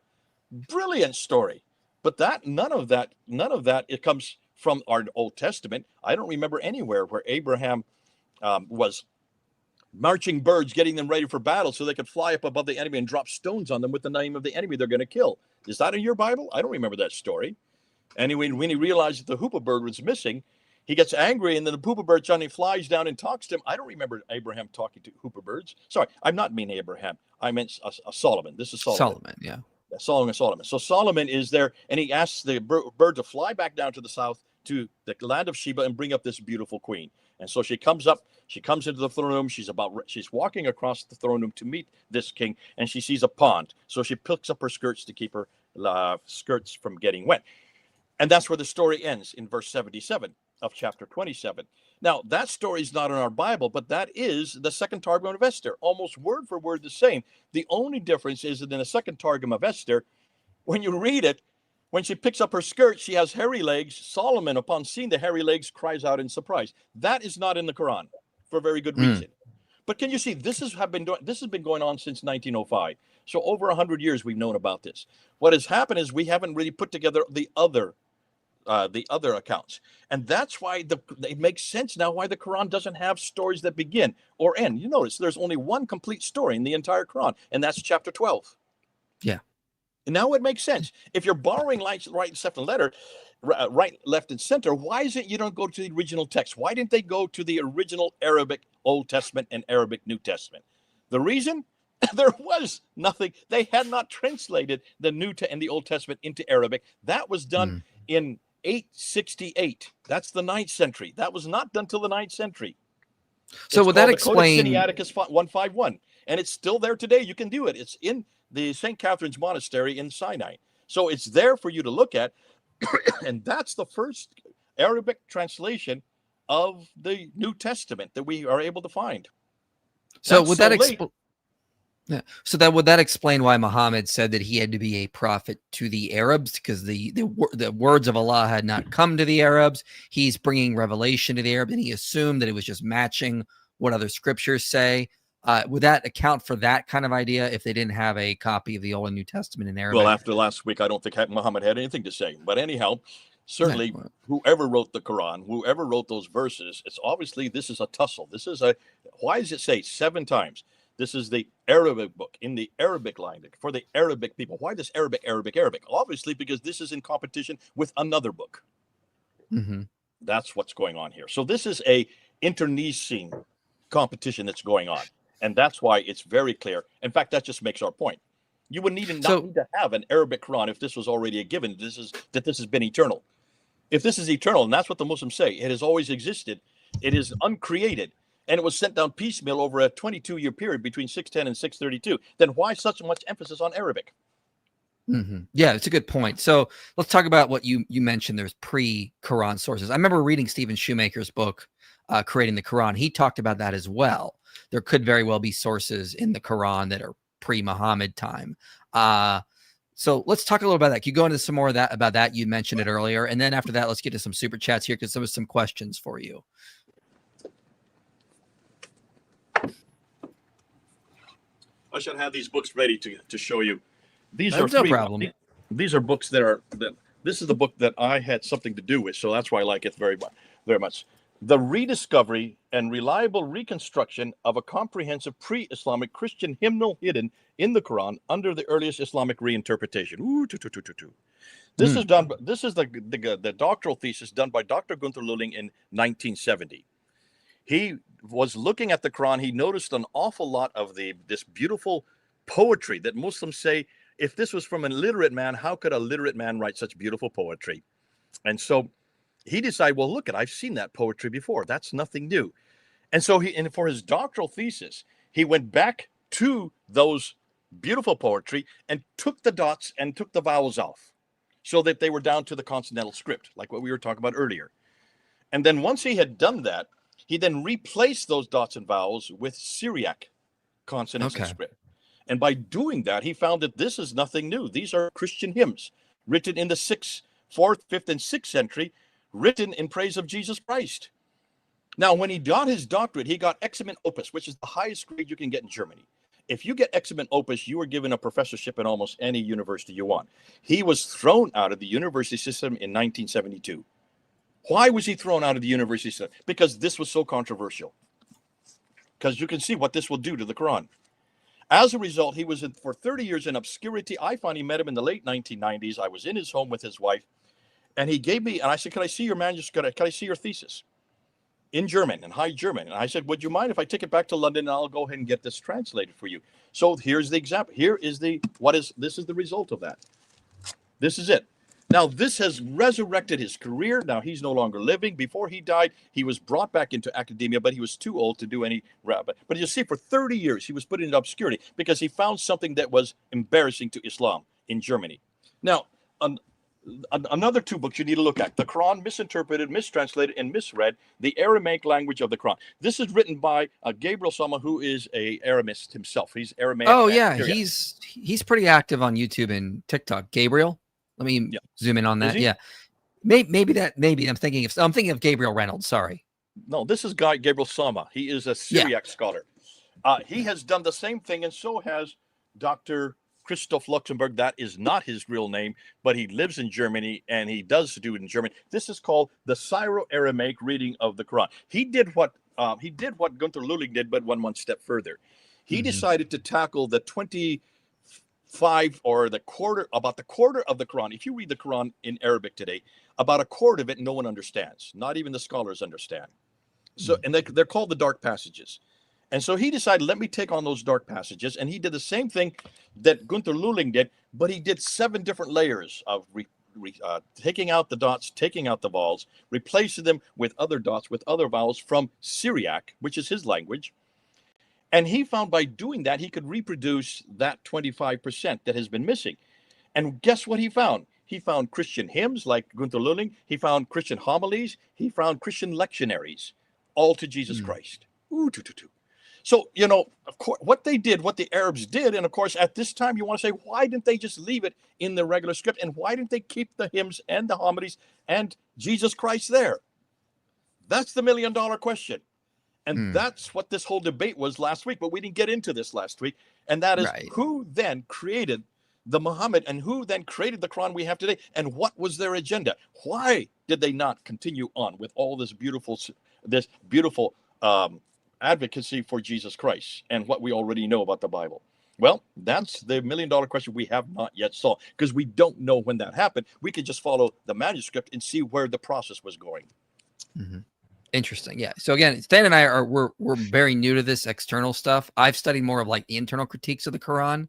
Speaker 6: Brilliant story, but none of that. It comes from our Old Testament. I don't remember anywhere where Abraham was marching birds, getting them ready for battle so they could fly up above the enemy and drop stones on them with the name of the enemy they're going to kill. Is that in your Bible? I don't remember that story. Anyway, when he realized that the hoopoe bird was missing, he gets angry, and then the hoopoe bird suddenly flies down and talks to him. I don't remember Abraham talking to hoopoe birds. Sorry, I'm not meaning Abraham. I meant Solomon. This is Solomon.
Speaker 2: Solomon, yeah.
Speaker 6: Solomon. So Solomon is there, and he asks the bird to fly back down to the south to the land of Sheba and bring up this beautiful queen. And so she comes up, she comes into the throne room. She's walking across the throne room to meet this king, and she sees a pond. So she picks up her skirts to keep her skirts from getting wet. And that's where the story ends in verse 77 of chapter 27. Now, that story is not in our Bible, but that is the 2nd Targum of Esther, almost word for word the same. The only difference is that in the 2nd Targum of Esther, when you read it, when she picks up her skirt, she has hairy legs. Solomon, upon seeing the hairy legs, cries out in surprise. That is not in the Quran for a very good reason. But can you see, this has been going on since 1905. So over 100 years we've known about this. What has happened is we haven't really put together the other accounts. And that's why it makes sense now why the Quran doesn't have stories that begin or end. You notice there's only one complete story in the entire Quran, and that's chapter 12.
Speaker 2: Yeah.
Speaker 6: And now it makes sense. If you're borrowing right, left, and letter, right, left, and center, why is it you don't go to the original text? Why didn't they go to the original Arabic Old Testament and Arabic New Testament. The reason? There was nothing. They had not translated the and the Old Testament into Arabic. That was done in 868. That's the 9th century. That was not done till the 9th century.
Speaker 2: So would that explain?
Speaker 6: The Codex Sinaiticus 151, and it's still there today. You can do it. It's in the St. Catherine's Monastery in Sinai. So it's there for you to look at, and that's the first Arabic translation of the New Testament that we are able to find.
Speaker 2: So would that explain? Yeah. So that would that explain why Muhammad said that he had to be a prophet to the Arabs, because the words of Allah had not come to the Arabs. He's bringing revelation to the Arabs, and he assumed that it was just matching what other scriptures say. Would that account for that kind of idea if they didn't have a copy of the Old and New Testament in Arabic?
Speaker 6: Well, after last week, I don't think Muhammad had anything to say. But anyhow, certainly whoever wrote the Quran, whoever wrote those verses, it's obviously this is a tussle. This is a, why does it say 7 times? This is the Arabic book in the Arabic language for the Arabic people. Why does Arabic? Obviously, because this is in competition with another book. That's what's going on here. So this is a internecine competition that's going on. And that's why it's very clear. In fact, that just makes our point. You would not need to have an Arabic Quran if this was already a given. This has been eternal. If this is eternal, and that's what the Muslims say, it has always existed. It is uncreated. And it was sent down piecemeal over a 22-year period between 610 and 632. Then why such much emphasis on Arabic?
Speaker 2: Yeah, it's a good point. So let's talk about what you mentioned. There's pre-Quran sources. I remember reading Stephen Shoemaker's book, Creating the Quran. He talked about that as well. There could very well be sources in the Quran that are pre-Muhammad time. So let's talk a little about that. Can you go into some more of that about that? You mentioned it earlier. And then after that, let's get to some super chats here because there was some questions for you.
Speaker 6: I should have these books ready to show you. These
Speaker 2: That's
Speaker 6: are
Speaker 2: no problem.
Speaker 6: These are books that this is the book that I had something to do with, so that's why I like it very much. The rediscovery and reliable reconstruction of a comprehensive pre-Islamic Christian hymnal hidden in the Quran under the earliest Islamic reinterpretation. This is done. This is the doctoral thesis done by Dr. Gunther Lulling in 1970. He was looking at the Quran. He noticed an awful lot of this beautiful poetry that Muslims say, if this was from an illiterate man, how could a literate man write such beautiful poetry? And so he decided, well, look, I've seen that poetry before. That's nothing new. And so for his doctoral thesis, he went back to those beautiful poetry and took the dots and took the vowels off so that they were down to the consonantal script, like what we were talking about earlier. And then once he had done that, he then replaced those dots and vowels with Syriac consonants and script. And by doing that, he found that this is nothing new. These are Christian hymns written in the 4th, 5th, and 6th century, written in praise of Jesus Christ. Now, when he got his doctorate, he got Examen Opus, which is the highest grade you can get in Germany. If you get Examen Opus, you are given a professorship in almost any university you want. He was thrown out of the university system in 1972. Why was he thrown out of the university system? Because this was so controversial. Because you can see what this will do to the Quran. As a result, he was for 30 years in obscurity. I finally met him in the late 1990s. I was in his home with his wife. And he gave me, and I said, can I see your manuscript? Can I see your thesis? In German, in High German. And I said, would you mind if I take it back to London and I'll go ahead and get this translated for you? So here's the example. This is the result of that. This is it. Now, this has resurrected his career. Now, he's no longer living. Before he died, he was brought back into academia, but he was too old to do any rabbit. But you see, for 30 years, he was put into obscurity because he found something that was embarrassing to Islam in Germany. Now, another 2 books you need to look at: The Quran Misinterpreted, Mistranslated, and Misread, the Aramaic Language of the Quran. This is written by Gabriel Sama, who is a Aramist himself. He's Aramaic.
Speaker 2: Oh, yeah. He's pretty active on YouTube and TikTok. Gabriel? Let me zoom in on that. Yeah. Maybe I'm thinking of Gabriel Reynolds. Sorry.
Speaker 6: No, this is Gabriel Sama. He is a Syriac scholar. He has done the same thing, and so has Dr. Christoph Luxemburg. That is not his real name, but he lives in Germany and he does do it in German. This is called the Syro-Aramaic reading of the Quran. He did what Gunther Lulling did, but went one step further. He decided to tackle the 25 or about the quarter of the Quran. If you read the Quran in Arabic today, about a quarter of it no one understands. Not even the scholars understand. So, and they're called the dark passages. And so he decided, let me take on those dark passages. And he did the same thing that Gunther Luling did, but he did 7 different layers of taking out the dots, taking out the vowels, replacing them with other dots, with other vowels from Syriac, which is his language. And he found by doing that, he could reproduce that 25% that has been missing. And guess what he found? He found Christian hymns like Gunther Luling. He found Christian homilies. He found Christian lectionaries, all to Jesus Christ. So, you know, of course, what they did, what the Arabs did, and of course, at this time, you want to say, why didn't they just leave it in the regular script? And why didn't they keep the hymns and the homilies and Jesus Christ there? That's the million-dollar question. And that's what this whole debate was last week, but we didn't get into this last week. And that is who then created the Muhammad and who then created the Quran we have today, and what was their agenda? Why did they not continue on with all this beautiful advocacy for Jesus Christ and what we already know about the Bible? Well, that's the million-dollar question we have not yet solved, because we don't know when that happened. We could just follow the manuscript and see where the process was going.
Speaker 2: Interesting. Yeah. So again, Stan and I we're very new to this external stuff. I've studied more of like the internal critiques of the Quran,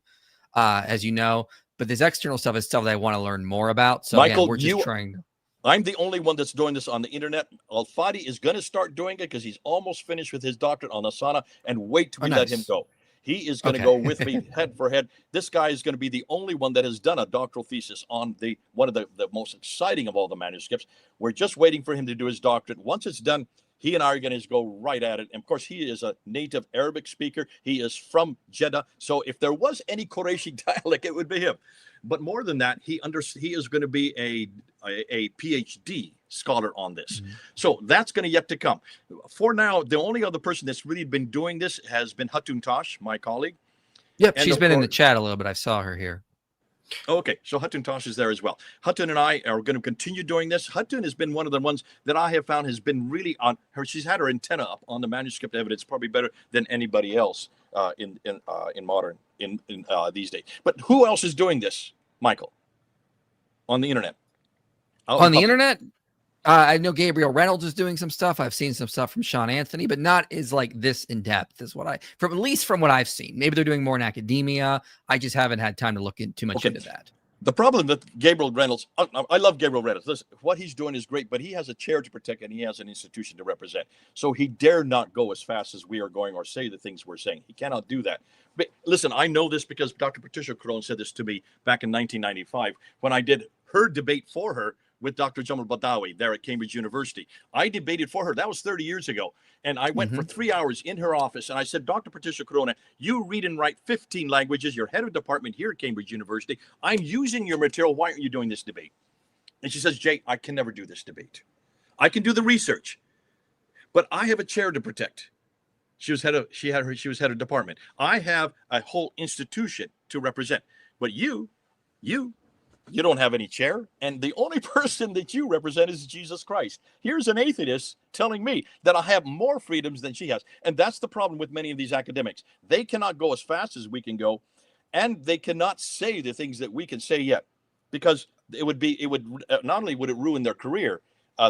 Speaker 2: as you know, but this external stuff is stuff that I want to learn more about. So
Speaker 6: Michael,
Speaker 2: again, we're just trying.
Speaker 6: I'm the only one that's doing this on the internet. Al-Fadi is going to start doing it because he's almost finished with his doctorate on Asana, and wait till we let him go. He is going to go with me head for head. This guy is going to be the only one that has done a doctoral thesis on one of the most exciting of all the manuscripts. We're just waiting for him to do his doctorate. Once it's done, he and I are going to go right at it. And of course, he is a native Arabic speaker. He is from Jeddah. So if there was any Qurayshi dialect, it would be him. But more than that, he is going to be a PhD scholar on this. So that's going to yet to come. For now, the only other person that's really been doing this has been Hatun Tash, my colleague.
Speaker 2: Yep, she's been in the chat a little bit. I saw her here.
Speaker 6: Okay, so Hatun Tosh is there as well. Hatun and I are going to continue doing this. Hatun has been one of the ones that I have found has been really on her. She's had her antenna up on the manuscript evidence, probably better than anybody else in modern these days. But who else is doing this, Michael, on the internet?
Speaker 2: On the internet, I know Gabriel Reynolds is doing some stuff. I've seen some stuff from Sean Anthony, but not as like this in depth as what at least from what I've seen. Maybe they're doing more in academia. I just haven't had time to look too much into that.
Speaker 6: The problem with Gabriel Reynolds, I love Gabriel Reynolds. Listen, what he's doing is great, but he has a chair to protect and he has an institution to represent. So he dare not go as fast as we are going or say the things we're saying. He cannot do that. But listen, I know this because Dr. Patricia Crone said this to me back in 1995 when I did her debate for her with Dr. Jamal Badawi there at Cambridge University. I debated for her. That was 30 years ago. And I went for 3 hours in her office and I said, Dr. Patricia Corona, you read and write 15 languages. You're head of department here at Cambridge University. I'm using your material. Why aren't you doing this debate? And she says, Jay, I can never do this debate. I can do the research, but I have a chair to protect. She was head of department. I have a whole institution to represent, but you don't have any chair, and the only person that you represent is Jesus Christ. Here's an atheist telling me that I have more freedoms than she has, and that's the problem with many of these academics. They cannot go as fast as we can go, and they cannot say the things that we can say yet, because it would not only would it ruin their career,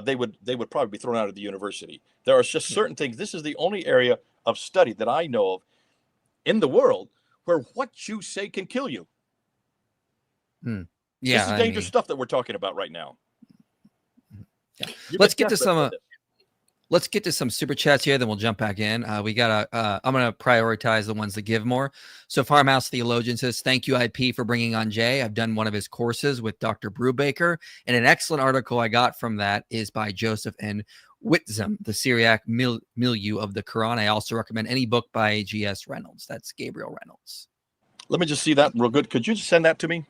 Speaker 6: they would probably be thrown out of the university. There are just certain things. This is the only area of study that I know of in the world where what you say can kill you.
Speaker 2: Yeah,
Speaker 6: this is dangerous stuff that we're talking about right now.
Speaker 2: Yeah. Let's get to some super chats here, then we'll jump back in. I'm gonna prioritize the ones that give more. So Farmhouse Theologian says, thank you, IP, for bringing on Jay. I've done one of his courses with Dr. Brubaker, and an excellent article I got from that is by Joseph N. Whitzam, the Syriac milieu of the Quran. I also recommend any book by G.S. Reynolds. That's Gabriel Reynolds.
Speaker 6: Let me just see that real good. Could you just send that to me?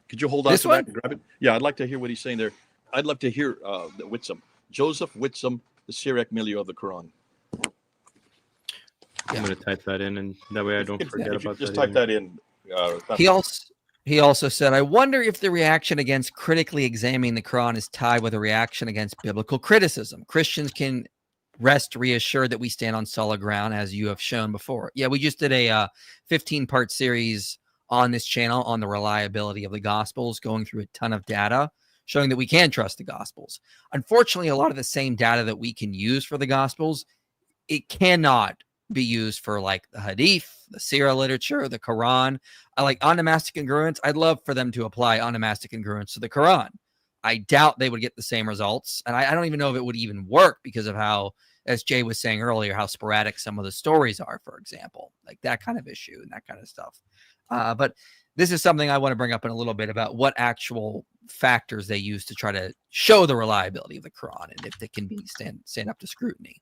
Speaker 6: Could you hold on to that and grab it? Yeah, I'd like to hear what he's saying there. I'd love to hear the Whitzam. Joseph Whitzam, the Syriac milieu of the Quran.
Speaker 5: I'm going to type that in, and that way I don't forget about that.
Speaker 6: Just type that in.
Speaker 2: He also said, I wonder if the reaction against critically examining the Quran is tied with a reaction against biblical criticism. Christians can rest reassured that we stand on solid ground, as you have shown before. Yeah, we just did a 15-part series on this channel on the reliability of the Gospels, going through a ton of data, showing that we can trust the Gospels. Unfortunately, a lot of the same data that we can use for the Gospels it cannot be used for like the Hadith, the Sirah literature, the Quran. I like onomastic congruence. I'd love for them to apply onomastic congruence to the Quran. I doubt they would get the same results. And I don't even know if it would even work because of how, as Jay was saying earlier, how sporadic some of the stories are, for example, like that kind of issue and that kind of stuff. But this is something I want to bring up in a little bit about what actual factors they use to try to show the reliability of the Quran and if they can be stand up to scrutiny.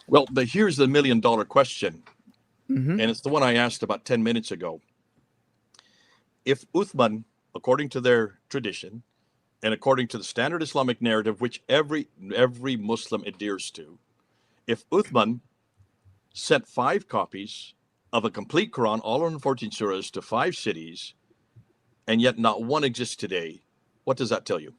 Speaker 6: Well, here's the $1 million question,
Speaker 2: Mm-hmm.
Speaker 6: and it's the one I asked about 10 minutes ago. If Uthman, according to their tradition, and according to the standard Islamic narrative, which every Muslim adheres to, if Uthman sent 5 copies of a complete Quran, all 114 surahs, to 5 cities, and yet not one exists today, what does that tell you?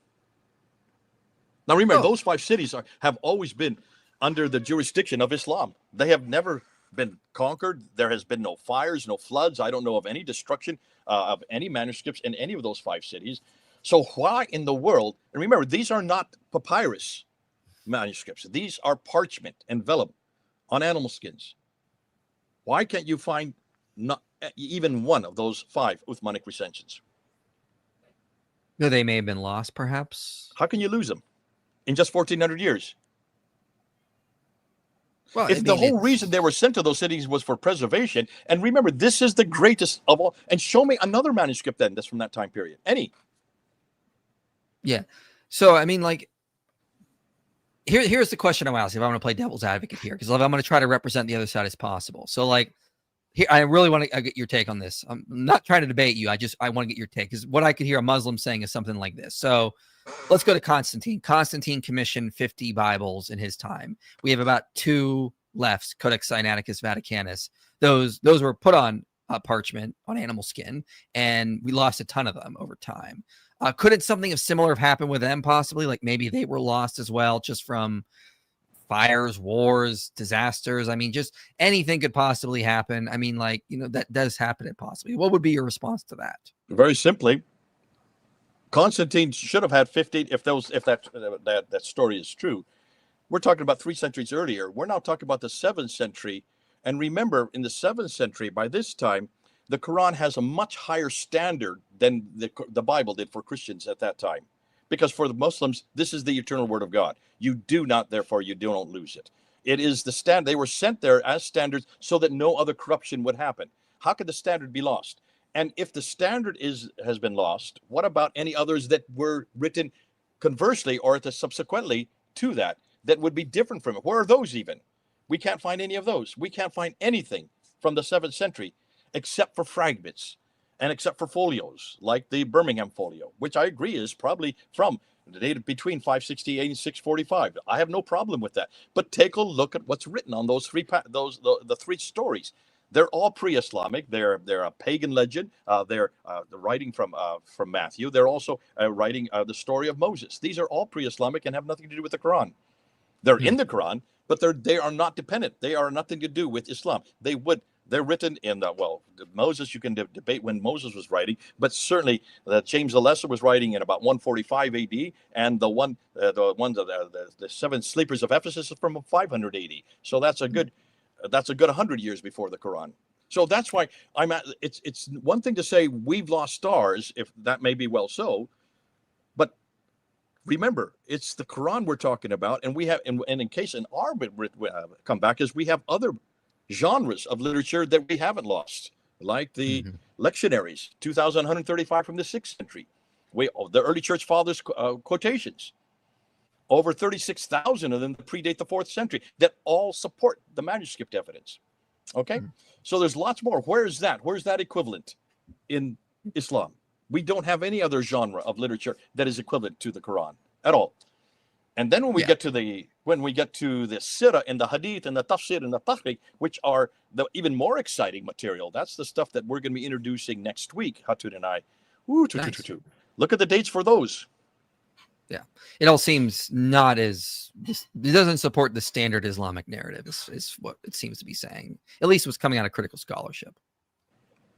Speaker 6: Now remember, those 5 cities have always been under the jurisdiction of Islam. They have never been conquered. There has been no fires, no floods. I don't know of any destruction of any manuscripts in any of those 5 cities. So why in the world, and remember, these are not papyrus manuscripts. These are parchment and vellum on animal skins. Why can't you find not even one of those 5 Uthmanic recensions?
Speaker 2: No, they may have been lost, perhaps.
Speaker 6: How can you lose them in just 1,400 years?
Speaker 2: Well,
Speaker 6: If the whole reason they were sent to those cities was for preservation, and remember, this is the greatest of all, and show me another manuscript then that's from that time period. Any.
Speaker 2: Yeah. So, I mean, like, here's the question I'm asking if I want to play devil's advocate here, because I'm going to try to represent the other side as possible. So, like, here, I really want to get your take on this. I'm not trying to debate you. I want to get your take, because what I could hear a Muslim saying is something like this. So, let's go to Constantine. Constantine commissioned 50 Bibles in his time. We have about 2 left, Codex Sinaiticus Vaticanus. Those were put on parchment on animal skin, and we lost a ton of them over time. Couldn't something similar have happened with them possibly? Like maybe they were lost as well, just from fires, wars, disasters. I mean, just anything could possibly happen. I mean, like, you know, that does happen possibly. What would be your response to that?
Speaker 6: Very simply, Constantine should have had 50. If that story is true, we're talking about 3 centuries earlier. We're now talking about the 7th century. And remember, in the 7th century, by this time, the Quran has a much higher standard than the Bible did for Christians at that time. Because for the Muslims, this is the eternal word of God. You do not, therefore, you don't lose it. It is the standard. They were sent there as standards so that no other corruption would happen. How could the standard be lost? And if the standard has been lost, what about any others that were written conversely or subsequently to that would be different from it? Where are those even? We can't find any of those. We can't find anything from the 7th century except for fragments and except for folios, like the Birmingham folio, which I agree is probably from the date between 568 and 645. I have no problem with that. But take a look at what's written on those the 3 stories. They're all pre-Islamic. They're a pagan legend. They're the writing from Matthew. They're also writing the story of Moses. These are all pre-Islamic and have nothing to do with the Quran. They're in the Quran, but they are not dependent. They are nothing to do with Islam. They're written in Moses. You can debate when Moses was writing, but certainly James the Lesser was writing in about 145 A.D. and the 7 sleepers of Ephesus is from 500 A.D. So that's a good 100 years before the Quran. So that's why it's one thing to say we've lost stars, if that may be well so, but remember, it's the Quran we're talking about, and we have, and in case an arbit come back, is we have other genres of literature that we haven't lost, like the lectionaries, 2,135 from the 6th century. The early church fathers' quotations, over 36,000 of them predate the 4th century, that all support the manuscript evidence. Okay, so there's lots more. Where's that? Where's that equivalent in Islam? We don't have any other genre of literature that is equivalent to the Quran at all. And then when we get to the Sirah and the Hadith and the Tafsir and the Tahqiq, which are the even more exciting material, that's the stuff that we're going to be introducing next week, Hatun and I. Look at the dates for those.
Speaker 2: Yeah, it all seems not as, it doesn't support the standard Islamic narrative is what it seems to be saying, at least what's coming out of critical scholarship.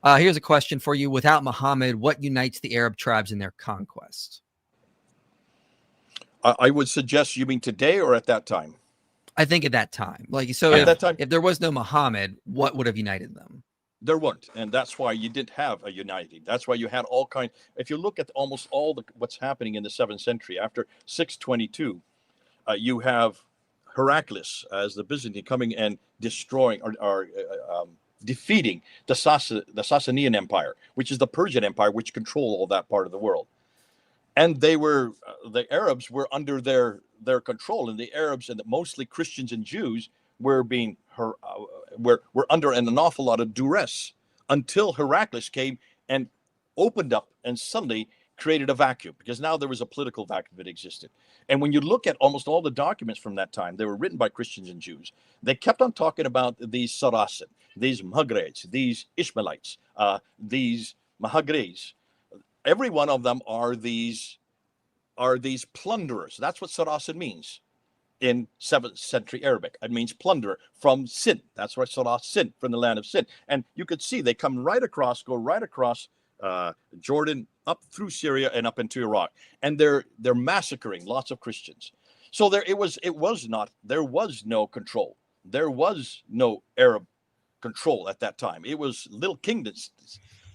Speaker 2: Here's a question for you. Without Muhammad, what unites the Arab tribes in their conquest?
Speaker 6: I would suggest, you mean today or at that time?
Speaker 2: I think at that time, like, so
Speaker 6: At that time,
Speaker 2: if there was no Muhammad, what would have united them?
Speaker 6: there weren't, and that's why you didn't have a unity. That's why you had all kind. If you look at almost all the what's happening in the 7th century after 622, you have Heraclius as the Byzantine coming and destroying or defeating the Sasanian Empire, which is the Persian Empire, which controlled all that part of the world. And they were the Arabs were under their control, and the Arabs and mostly Christians and Jews were being were under an awful lot of duress until Heraclius came and opened up and suddenly created a vacuum, because now there was a political vacuum that existed. And when you look at almost all the documents from that time, they were written by Christians and Jews. They kept on talking about these Saracen, these Maghreys, these Ishmaelites, these Mahagres. Every one of them are these plunderers. That's what Saracen means in 7th century Arabic. It means plunderer from Sin. That's why Saracen, from the land of Sin. And you could see they come right across, go right across Jordan, up through Syria and up into Iraq, and they're massacring lots of Christians. So there was no control. There was no Arab control at that time. It was little kingdoms,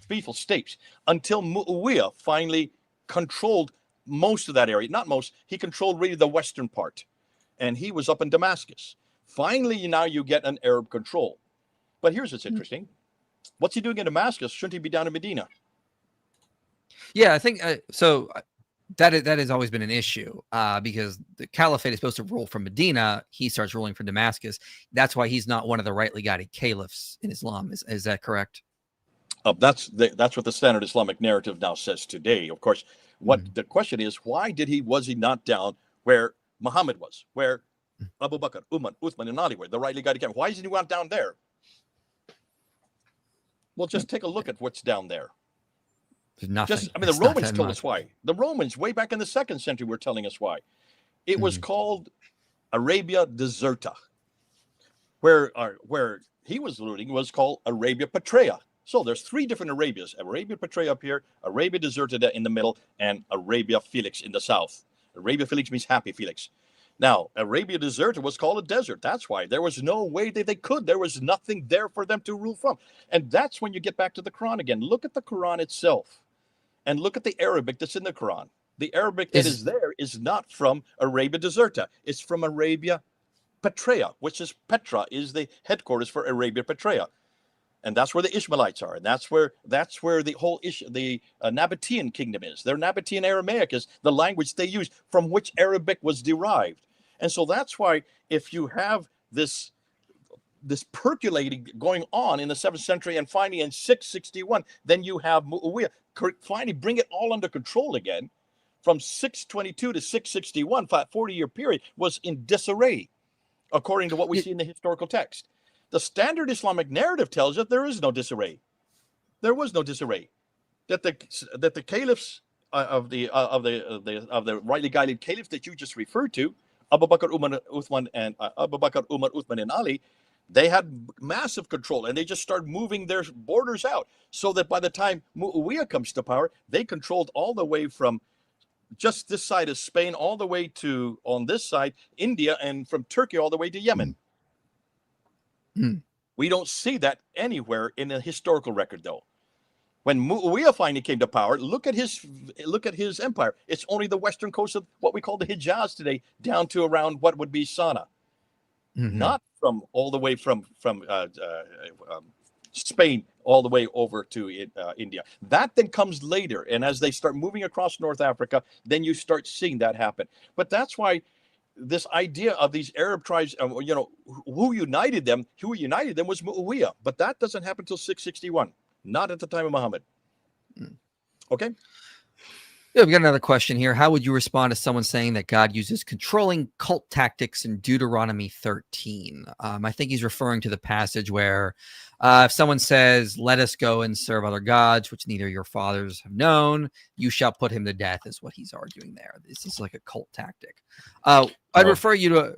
Speaker 6: peaceful states, until Muawiyah finally controlled most of that area. Not most, he controlled really the western part, and he was up in Damascus. Finally, now you get an Arab control. But here's what's interesting. What's he doing in Damascus? Shouldn't he be down in Medina?
Speaker 2: Yeah, I think so. That has always been an issue because the caliphate is supposed to rule from Medina. He starts ruling from Damascus. That's why he's not one of the rightly guided caliphs in Islam. Is that correct?
Speaker 6: That's what the standard Islamic narrative now says today. Of course, what the question is, why was he not down where Muhammad was, where Abu Bakr, Umar, Uthman, and Ali were, the rightly guided caliphs? Why isn't he not down there? Well, just take a look at what's down there.
Speaker 2: There's nothing.
Speaker 6: The Romans told us why. The Romans, way back in the 2nd century, were telling us why. It was called Arabia Deserta, where he was alluding was called Arabia Petraea. So there's 3 different Arabias: Arabia Petraea up here, Arabia Deserta in the middle, and Arabia Felix in the south. Arabia Felix means happy Felix. Now, Arabia Deserta was called a desert. That's why there was no way that they could. There was nothing there for them to rule from. And that's when you get back to the Quran again. Look at the Quran itself and look at the Arabic that's in the Quran. The Arabic that is there is not from Arabia Deserta. It's from Arabia Petraea, which is Petra is the headquarters for Arabia Petraea. And that's where the Ishmaelites are. And that's where the whole Nabatean kingdom is. Their Nabatean Aramaic is the language they use, from which Arabic was derived. And so that's why if you have this percolating going on in the 7th century and finally in 661, then you have Muawiyah finally bring it all under control again. From 622 to 661, 40-year period was in disarray, according to what we see in the historical text. The standard Islamic narrative tells us there is no disarray. There was no disarray. That the caliphs of the rightly guided caliphs that you just referred to, Abu Bakr, Umar, Uthman, and Ali, they had massive control, and they just started moving their borders out, so that by the time Muawiyah comes to power, they controlled all the way from just this side of Spain all the way to, on this side, India, and from Turkey all the way to Yemen. We don't see that anywhere in the historical record, though. When Muawiyah finally came to power, look at his empire. It's only the western coast of what we call the Hijaz today, down to around what would be Sana'a. Not from all the way from Spain all the way over to India. That then comes later, and as they start moving across North Africa, then you start seeing that happen. But that's why this idea of these Arab tribes, who united them was Muawiyah. But that doesn't happen until 661, not at the time of Muhammad. Okay.
Speaker 2: Yeah, we got another question here. How would you respond to someone saying that God uses controlling cult tactics in Deuteronomy 13? I think he's referring to the passage where if someone says, let us go and serve other gods, which neither your fathers have known, you shall put him to death, is what he's arguing there. This is like a cult tactic. I'd refer you to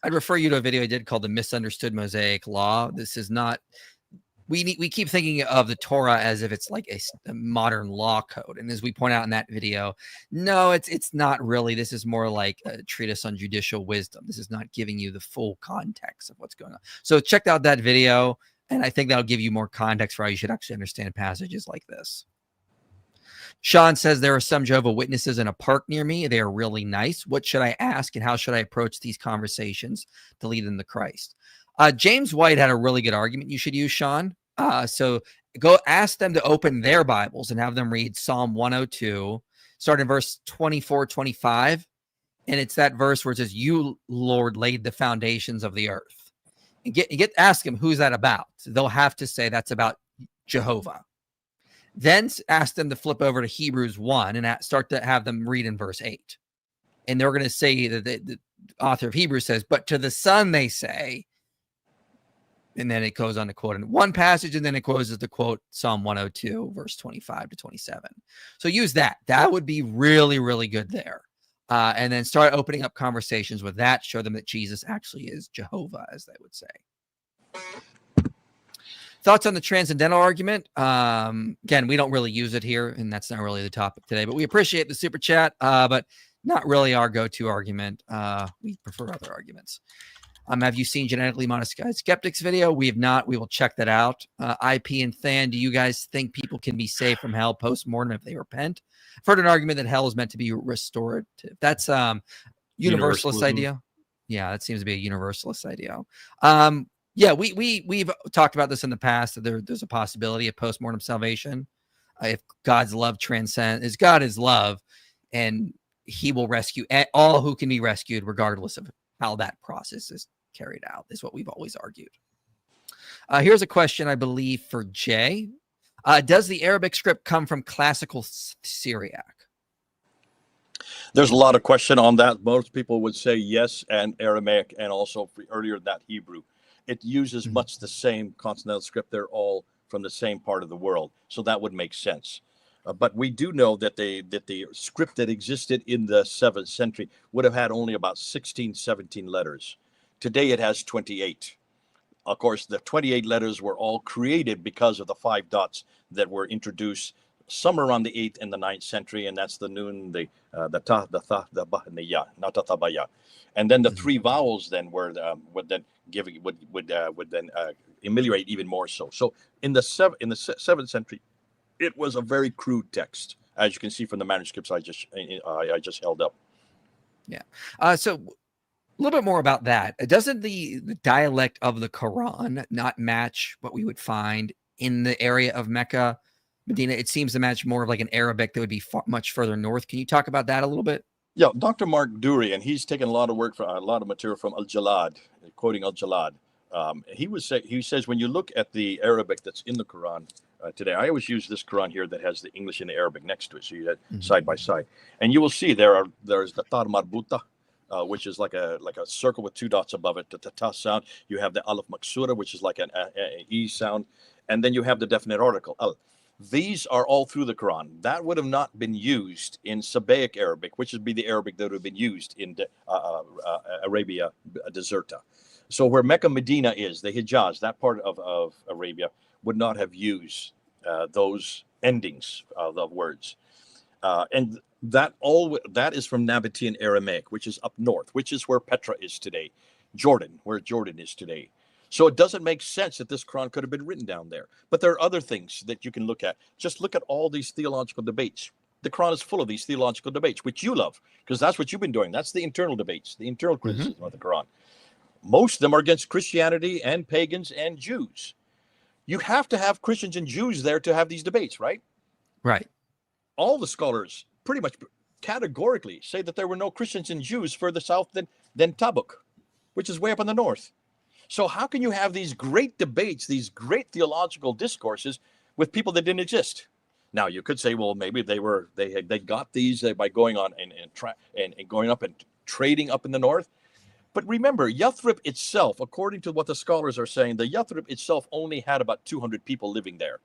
Speaker 2: a video I did called The Misunderstood Mosaic Law. This is not we keep thinking of the Torah as if it's like a modern law code, and as we point out in that video, no, it's not really. This is more like a treatise on judicial wisdom. This is not giving you the full context of what's going on. So check out that video, and I think that'll give you more context for how you should actually understand passages like this. Sean says there are some Jehovah's Witnesses in a park near me. They are really nice. What should I ask, and how should I approach these conversations to lead them to Christ? James White had a really good argument you should use, Sean. So go ask them to open their Bibles and have them read Psalm 102, start in verse 24, 25. And it's that verse where it says, "You, Lord, laid the foundations of the earth." And ask them, who's that about? So they'll have to say that's about Jehovah. Then ask them to flip over to Hebrews 1 and start to have them read in verse 8. And they're going to say that the author of Hebrews says, "But to the Son they say," and then it goes on to quote in one passage, and then it goes to quote Psalm 102, verse 25 to 27. So use that. That would be really, really good there. And then start opening up conversations with that. Show them that Jesus actually is Jehovah, as they would say. Thoughts on the transcendental argument? Again, we don't really use it here, and that's not really the topic today, but we appreciate the super chat, but not really our go-to argument. We prefer other arguments. Have you seen Genetically Modified Skeptics video? We have not. We will check that out. IP and Than, do you guys think people can be saved from hell post-mortem if they repent? I've heard an argument that hell is meant to be restorative. That's universalist idea. Yeah, that seems to be a universalist idea. Yeah, we've talked about this in the past, that there's a possibility of post-mortem salvation. If God's love transcends, God is love, and he will rescue all who can be rescued, regardless of how that process is carried out, is what we've always argued. Here's a question, I believe, for Jay. Does the Arabic script come from classical Syriac?
Speaker 6: There's a lot of question on that. Most people would say yes, and Aramaic, and also earlier that Hebrew. It uses much the same consonantal script. They're all from the same part of the world, so that would make sense. But we do know that the script that existed in the 7th century would have had only about 16, 17 letters. Today it has 28. Of course, the 28 letters were all created because of the 5 dots that were introduced somewhere around the 8th and the 9th century, and that's the nun, the ta, the tha, the ba, and the ya, not the tabaya. And then the 3 vowels then would then ameliorate even more so. So in the 7th century, it was a very crude text, as you can see from the manuscripts I just held up.
Speaker 2: Yeah. So a little bit more about that. Doesn't the dialect of the Quran not match what we would find in the area of Mecca, Medina? It seems to match more of like an Arabic that would be much further north. Can you talk about that a little bit?
Speaker 6: Yeah, Dr. Mark Dury, and he's taken a lot of work from a lot of material from Al-Jalad, quoting Al-Jalad. He says when you look at the Arabic that's in the Quran today, I always use this Quran here that has the English and the Arabic next to it, so you have side by side, and you will see there's the tar marbuta, which is like a circle with 2 dots above it, the ta sound. You have the alif maksura, which is like an e sound, and then you have the definite article al. These are all through the Quran. That would have not been used in Sabaic Arabic, which would be the Arabic that would have been used in Arabia Deserta. So where Mecca Medina is, the Hijaz, that part of Arabia, would not have used those endings of words. And that is from Nabatean Aramaic, which is up north, which is where Petra is today, Jordan, where Jordan is today. So it doesn't make sense that this Quran could have been written down there. But there are other things that you can look at. Just look at all these theological debates. The Quran is full of these theological debates, which you love, because that's what you've been doing. That's the internal debates, the internal criticism of the Quran. Most of them are against Christianity and pagans and Jews. You have to have Christians and Jews there to have these debates, right?
Speaker 2: Right.
Speaker 6: All the scholars pretty much categorically say that there were no Christians and Jews further south than Tabuk, which is way up in the north. So how can you have these great debates, these great theological discourses with people that didn't exist? Now you could say, well, maybe they got these by going on and going up and trading up in the north. But remember, Yathrib itself, according to what the scholars are saying, the Yathrib itself only had about 200 people living there.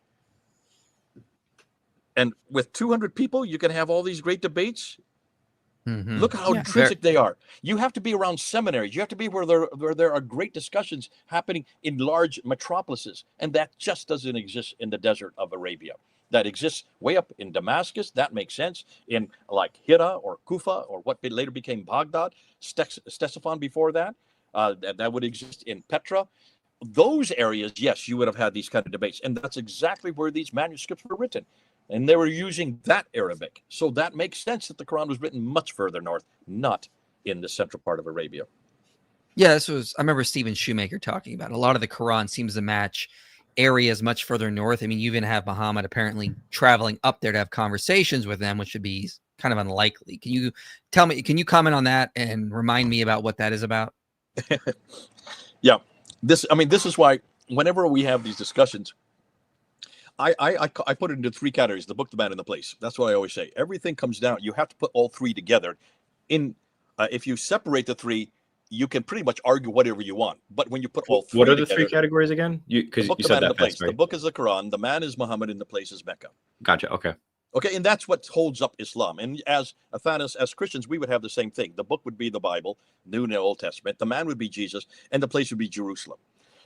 Speaker 6: And with 200 people, you can have all these great debates. Look how intrinsic they are. You have to be around seminaries. You have to be where there are great discussions happening in large metropolises, and that just doesn't exist in the desert of Arabia. That exists way up in Damascus. That makes sense. In like Hira or Kufa or what later became Baghdad, Ctesiphon before that, that would exist in Petra. Those areas, yes, you would have had these kind of debates, and that's exactly where these manuscripts were written. And they were using that Arabic. So that makes sense that the Quran was written much further north, not in the central part of Arabia.
Speaker 2: Yeah, I remember Stephen Shoemaker talking about it. A lot of the Quran seems to match areas much further north. I mean, you even have Muhammad apparently traveling up there to have conversations with them, which would be kind of unlikely. Can you comment on that and remind me about what that is about?
Speaker 6: Yeah. This is why whenever we have these discussions, I put it into three categories: the book, the man, and the place. That's what I always say. Everything comes down. You have to put all three together. If you separate the three, you can pretty much argue whatever you want. But when you put all three,
Speaker 5: what are the
Speaker 6: together,
Speaker 5: three categories again? Because you
Speaker 6: man,
Speaker 5: said that
Speaker 6: and the place.
Speaker 5: fast, right?
Speaker 6: The book is the Quran. The man is Muhammad, and the place is Mecca.
Speaker 5: Gotcha. Okay.
Speaker 6: Okay, and that's what holds up Islam. And as Christians, we would have the same thing. The book would be the Bible, New and Old Testament. The man would be Jesus, and the place would be Jerusalem.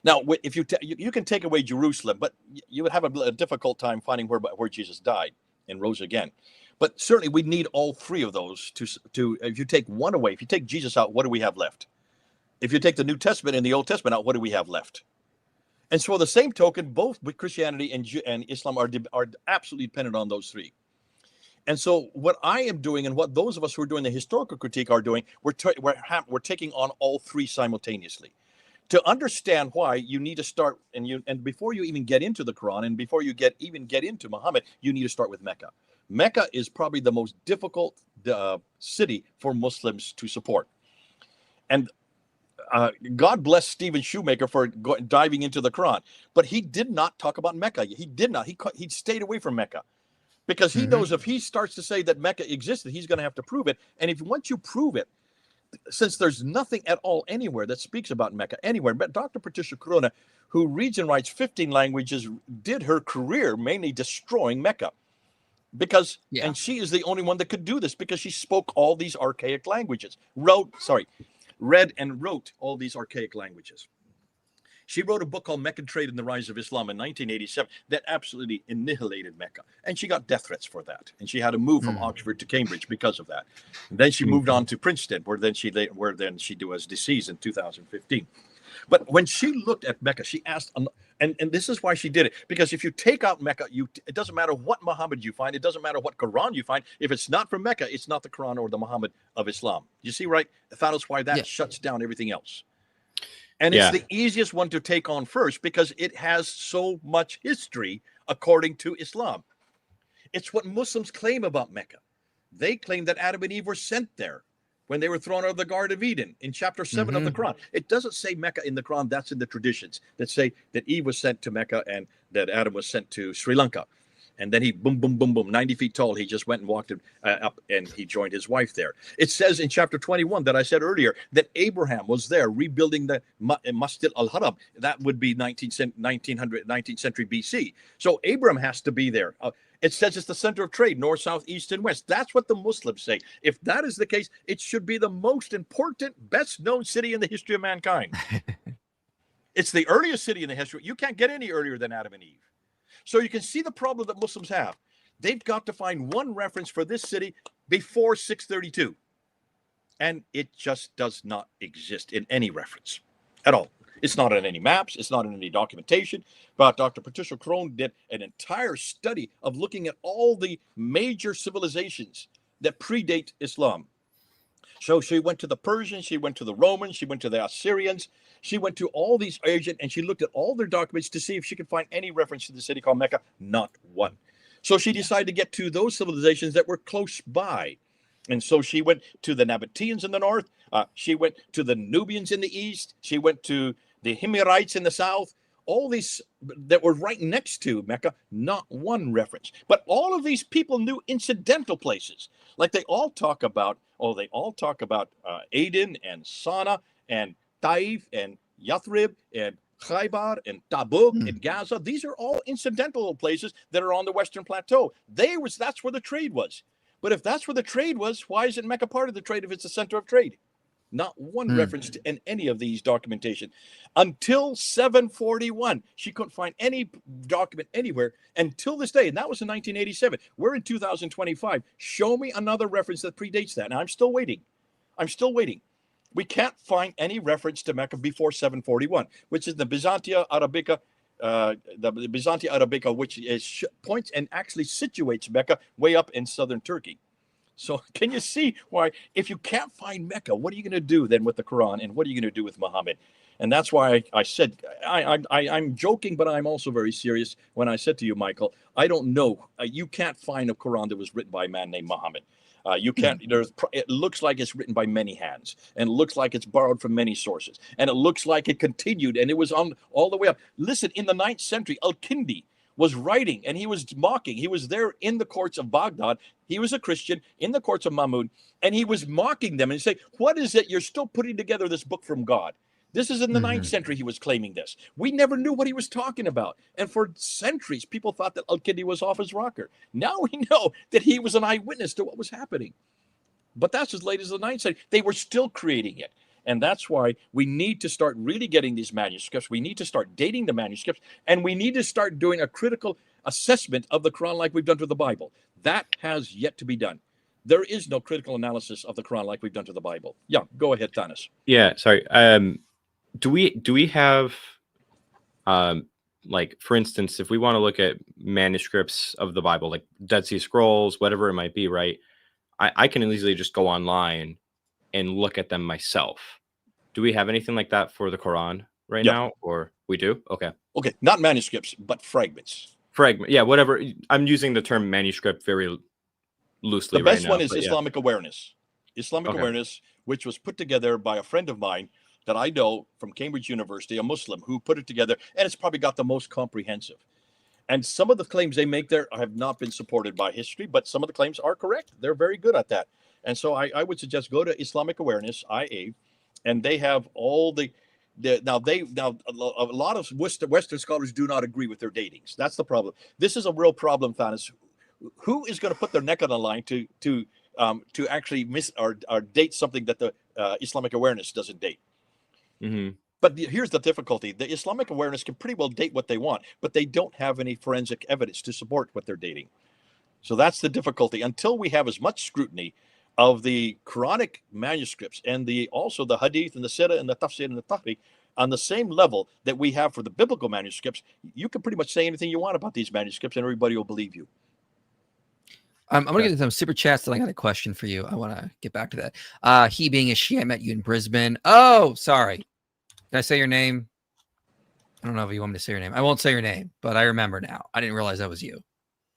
Speaker 6: Now, if you can take away Jerusalem, but you would have a difficult time finding where Jesus died and rose again. But certainly, we need all three of those to. If you take one away, if you take Jesus out, what do we have left? If you take the New Testament and the Old Testament out, what do we have left? And so, the same token, both with Christianity and Islam are absolutely dependent on those three. And so, what I am doing, and what those of us who are doing the historical critique are doing, we're taking on all three simultaneously. To understand why, you need to start, and before you even get into the Quran, and before you even get into Muhammad, you need to start with Mecca. Mecca is probably the most difficult city for Muslims to support. And God bless Stephen Shoemaker for diving into the Quran, but he did not talk about Mecca. He did not. He stayed away from Mecca because he knows if he starts to say that Mecca existed, he's going to have to prove it. And once you prove it, since there's nothing at all anywhere that speaks about Mecca anywhere, but Dr. Patricia Corona, who reads and writes 15 languages, did her career mainly destroying Mecca and she is the only one that could do this because she spoke all these archaic languages, read and wrote all these archaic languages. She wrote a book called Meccan Trade and the Rise of Islam in 1987 that absolutely annihilated Mecca. And she got death threats for that. And she had to move from Oxford to Cambridge because of that. And then she moved on to Princeton, where then she was deceased in 2015. But when she looked at Mecca, she asked, and this is why she did it, because if you take out Mecca, it doesn't matter what Muhammad you find, it doesn't matter what Quran you find. If it's not from Mecca, it's not the Quran or the Muhammad of Islam. You see, right? That's why that shuts down everything else. And it's the easiest one to take on first because it has so much history according to Islam. It's what Muslims claim about Mecca. They claim that Adam and Eve were sent there when they were thrown out of the Garden of Eden in chapter 7 of the Quran. It doesn't say Mecca in the Quran. That's in the traditions that say that Eve was sent to Mecca and that Adam was sent to Sri Lanka. And then he, boom, boom, boom, boom, 90 feet tall. He just went and walked up and he joined his wife there. It says in chapter 21 that I said earlier that Abraham was there rebuilding the Masjid al-Haram. That would be 19th century BC. So Abraham has to be there. It says it's the center of trade, north, south, east, and west. That's what the Muslims say. If that is the case, it should be the most important, best known city in the history of mankind. It's the earliest city in the history. You can't get any earlier than Adam and Eve. So you can see the problem that Muslims have. They've got to find one reference for this city before 632. And it just does not exist in any reference at all. It's not in any maps. It's not in any documentation. But Dr. Patricia Crone did an entire study of looking at all the major civilizations that predate Islam. So she went to the Persians, she went to the Romans, she went to the Assyrians, she went to all these Asian, and she looked at all their documents to see if she could find any reference to the city called Mecca. Not one. So she decided to get to those civilizations that were close by. And so she went to the Nabateans in the north. She went to the Nubians in the east. She went to the Himyarites in the south. All these that were right next to Mecca, not one reference. But all of these people knew incidental places. Like they all talk about Aden and Sana and Taif and Yathrib and Khaybar and Tabuk and Gaza. These are all incidental places that are on the Western Plateau. That's where the trade was. But if that's where the trade was, why isn't Mecca part of the trade if it's the center of trade? Not one reference to in any of these documentation until 741. She couldn't find any document anywhere until this day, and that was in 1987. We're in 2025. Show me another reference that predates that. And I'm still waiting. We can't find any reference to Mecca before 741, which is the Byzantia Arabica, which is, points and actually situates Mecca way up in southern Turkey. So can you see why, if you can't find Mecca, what are you going to do then with the Quran, and what are you going to do with Muhammad? And that's why I said, I'm joking, but I'm also very serious when I said to you, Michael, I don't know. You can't find a Quran that was written by a man named Muhammad. You can't, it looks like it's written by many hands, and it looks like it's borrowed from many sources, and it looks like it continued, and it was on all the way up. Listen, in the 9th century, Al-Kindi was writing, and he was mocking. He was there in the courts of Baghdad. He was a Christian in the courts of Mahmud, and he was mocking them and say, what is it? You're still putting together this book from God. This is in the 9th century he was claiming this. We never knew what he was talking about. And for centuries, people thought that Al-Kindi was off his rocker. Now we know that he was an eyewitness to what was happening. But that's as late as the 9th century. They were still creating it. And that's why we need to start really getting these manuscripts. We need to start dating the manuscripts, and we need to start doing a critical assessment of the Quran like we've done to the Bible. That has yet to be done. There is no critical analysis of the Quran like we've done to the Bible. Yeah, go ahead, Tanis.
Speaker 5: Yeah, sorry. Do we have, like, for instance, if we want to look at manuscripts of the Bible, like Dead Sea Scrolls, whatever it might be, right? I can easily just go online and look at them myself. Do we have anything like that for the Quran right now? Or we do? Okay.
Speaker 6: Okay, not manuscripts, but fragments.
Speaker 5: Yeah, whatever. I'm using the term manuscript very loosely.
Speaker 6: The best
Speaker 5: right
Speaker 6: one
Speaker 5: now,
Speaker 6: is Islamic Awareness. Islamic Awareness, which was put together by a friend of mine that I know from Cambridge University, a Muslim, who put it together, and it's probably got the most comprehensive. And some of the claims they make there have not been supported by history, but some of the claims are correct. They're very good at that. And so I would suggest go to Islamic Awareness, IA, and they have all a lot of Western scholars do not agree with their datings. That's the problem. This is a real problem, Thanos. Who is going to put their neck on the line to actually miss or date something that the Islamic Awareness doesn't date? But here's the difficulty. The Islamic Awareness can pretty well date what they want, but they don't have any forensic evidence to support what they're dating. So that's the difficulty. Until we have as much scrutiny of the Quranic manuscripts and also the Hadith and the Sirah and the Tafsir and the Tahri on the same level that we have for the biblical manuscripts, you can pretty much say anything you want about these manuscripts and everybody will believe you.
Speaker 2: I'm going to get into some super chats, and I got a question for you. I want to get back to that. He being a she, I met you in Brisbane. Oh, sorry. Did I say your name? I don't know if you want me to say your name. I won't say your name, but I remember now. I didn't realize that was you.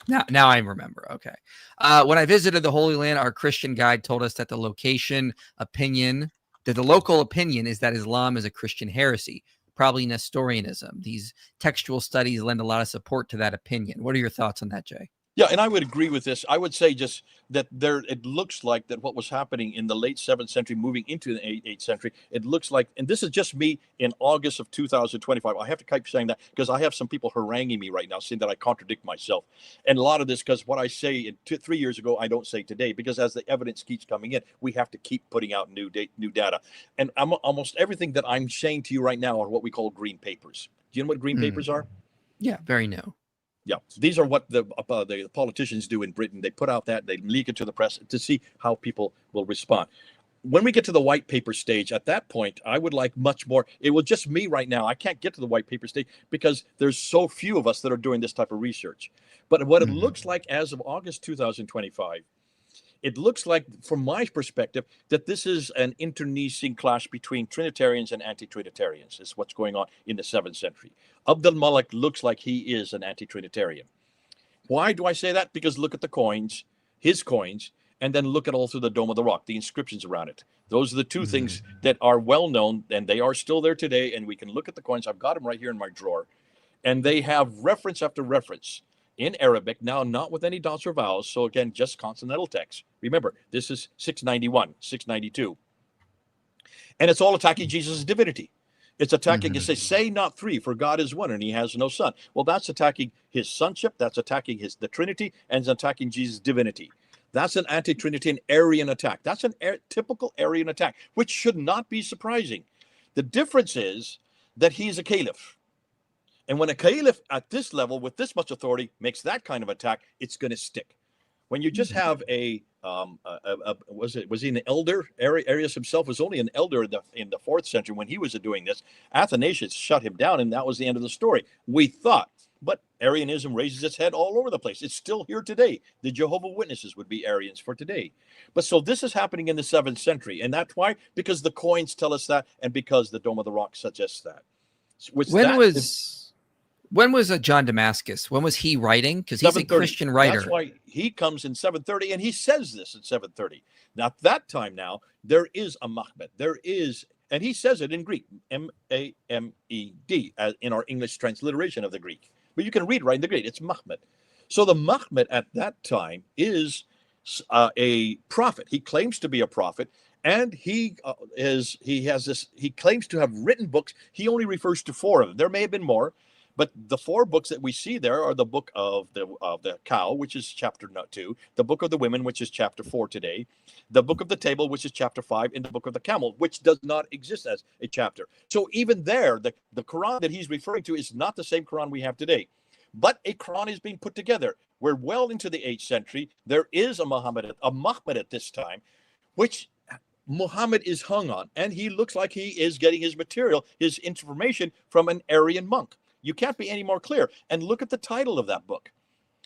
Speaker 2: Now I remember. Okay. When I visited the Holy Land, our Christian guide told us that the local opinion is that Islam is a Christian heresy, probably Nestorianism. These textual studies lend a lot of support to that opinion. What are your thoughts on that, Jay?
Speaker 6: Yeah, and I would agree with this. I would say just that it looks like that what was happening in the late 7th century, moving into the 8th century, it looks like, and this is just me in August of 2025. I have to keep saying that because I have some people haranguing me right now saying that I contradict myself. And a lot of this, because what I say 3 years ago, I don't say today, because as the evidence keeps coming in, we have to keep putting out new data. And almost everything that I'm saying to you right now are what we call green papers. Do you know what green papers are?
Speaker 2: Yeah, very new.
Speaker 6: Yeah, these are what the politicians do in Britain. They put out that, they leak it to the press to see how people will respond. When we get to the white paper stage, at that point, I would like much more. It was just me right now. I can't get to the white paper stage because there's so few of us that are doing this type of research. But what it looks like as of August 2025, it looks like, from my perspective, that this is an internecine clash between Trinitarians and anti-Trinitarians, is what's going on in the 7th century. Abdul Malik looks like he is an anti-Trinitarian. Why do I say that? Because look at the coins, his coins, and then look at also the Dome of the Rock, the inscriptions around it. Those are the two things that are well known, and they are still there today, and we can look at the coins. I've got them right here in my drawer, and they have reference after reference in Arabic, now not with any dots or vowels. So again, just consonantal text. Remember, this is 691, 692. And it's all attacking Jesus' divinity. It's attacking, it says, say not three, for God is one and he has no son. Well, that's attacking his sonship, that's attacking the Trinity, and it's attacking Jesus' divinity. That's an anti-Trinitarian Arian attack. That's a typical Arian attack, which should not be surprising. The difference is that he's a caliph. And when a caliph at this level with this much authority makes that kind of attack, it's going to stick. When you just have was he an elder? Arius himself was only an elder in the 4th century when he was doing this. Athanasius shut him down, and that was the end of the story. We thought, but Arianism raises its head all over the place. It's still here today. The Jehovah's Witnesses would be Arians for today. But so this is happening in the 7th century, and that's why, because the coins tell us that, and because the Dome of the Rock suggests that.
Speaker 2: When was John Damascus? When was he writing? Because he's a Christian writer.
Speaker 6: That's why he comes in 730, and he says this in 730. Now, at that time now, there is a Mahmed. There is, and he says it in Greek, M-A-M-E-D, in our English transliteration of the Greek. But you can read right in the Greek. It's Mahmed. So the Mahmed at that time is a prophet. He claims to be a prophet, and he claims to have written books. He only refers to 4 of them. There may have been more. But the 4 books that we see there are the book of the cow, which is chapter 2, the book of the women, which is chapter 4 today, the book of the table, which is chapter 5, and the book of the camel, which does not exist as a chapter. So even there, the Quran that he's referring to is not the same Quran we have today. But a Quran is being put together. We're well into the 8th century. There is a Mahmed at this time, which Muhammad is hung on, and he looks like he is getting his material, his information from an Arian monk. You can't be any more clear. And look at the title of that book,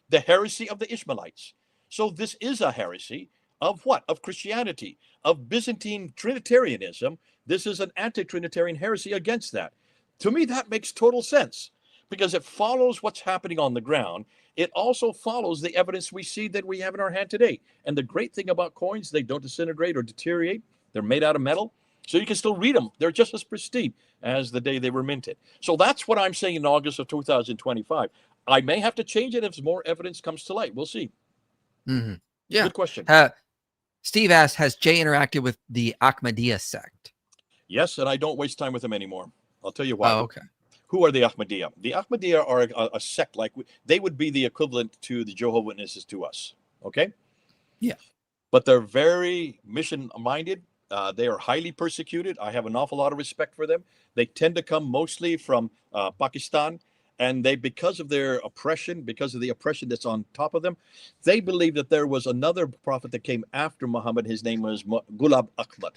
Speaker 6: The Heresy of the Ishmaelites. So this is a heresy of what? Of Christianity, of Byzantine Trinitarianism. This is an anti-Trinitarian heresy against that. To me, that makes total sense because it follows what's happening on the ground. It also follows the evidence we see that we have in our hand today. And the great thing about coins, they don't disintegrate or deteriorate. They're made out of metal. So you can still read them. They're just as pristine as the day they were minted. So that's what I'm saying in August of 2025. I may have to change it if more evidence comes to light. We'll see.
Speaker 2: Mm-hmm. Yeah.
Speaker 6: Good question.
Speaker 2: Steve asked, has Jay interacted with the Ahmadiyya sect?
Speaker 6: Yes, and I don't waste time with them anymore. I'll tell you why.
Speaker 2: Oh, okay.
Speaker 6: Who are the Ahmadiyya? The Ahmadiyya are a sect like they would be the equivalent to the Jehovah's Witnesses to us. Okay?
Speaker 2: Yeah.
Speaker 6: But they're very mission-minded. They are highly persecuted. I have an awful lot of respect for them. They tend to come mostly from Pakistan, and because of their oppression, because of the oppression that's on top of them, they believe that there was another prophet that came after Muhammad. His name was Ghulam Ahmad.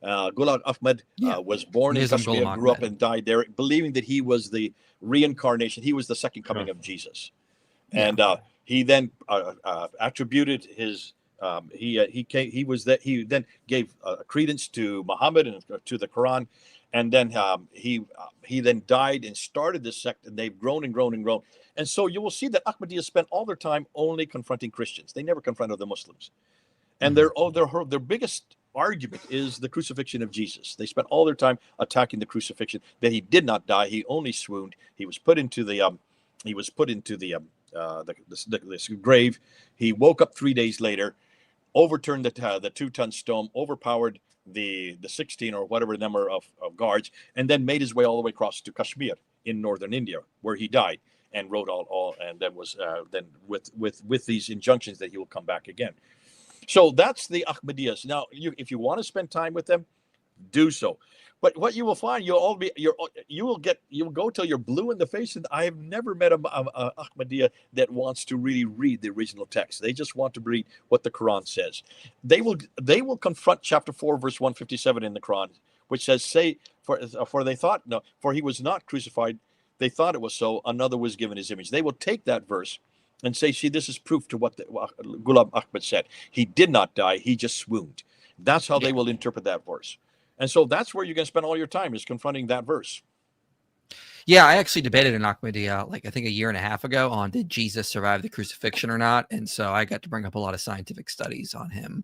Speaker 6: Ghulam Ahmad was born in Kashmir, grew up and died there, believing that he was the reincarnation. He was the second coming of Jesus. Yeah. And he then attributed his he then gave credence to Muhammad and to the Quran, and then he then died and started this sect, and they've grown and grown and grown. And so you will see that Ahmadiyya spent all their time only confronting Christians. They never confronted the Muslims, and their biggest argument is the crucifixion of Jesus. They spent all their time attacking the crucifixion. That he did not die; he only swooned. He was put into the grave. He woke up 3 days later, overturned the 2-ton stone, overpowered the 16 or whatever number of guards, and then made his way all the way across to Kashmir in northern India, where he died, and wrote all and then was then with these injunctions that he will come back again. So that's the Ahmadiyyas. Now, if you want to spend time with them, do so. But what you will find, you'll go till you're blue in the face. And I have never met a Ahmadiyya that wants to really read the original text. They just want to read what the Quran says. They will confront chapter 4, verse 157 in the Quran, which says, for they thought, no, for he was not crucified. They thought it was so. Another was given his image. They will take that verse and say, see, this is proof to what Ghulam Ahmad said. He did not die. He just swooned. That's how they will interpret that verse. And so that's where you're going to spend all your time, is confronting that verse.
Speaker 2: Yeah, I actually debated an Ahmadiyya, I think a year and a half ago, on did Jesus survive the crucifixion or not. And so I got to bring up a lot of scientific studies on him,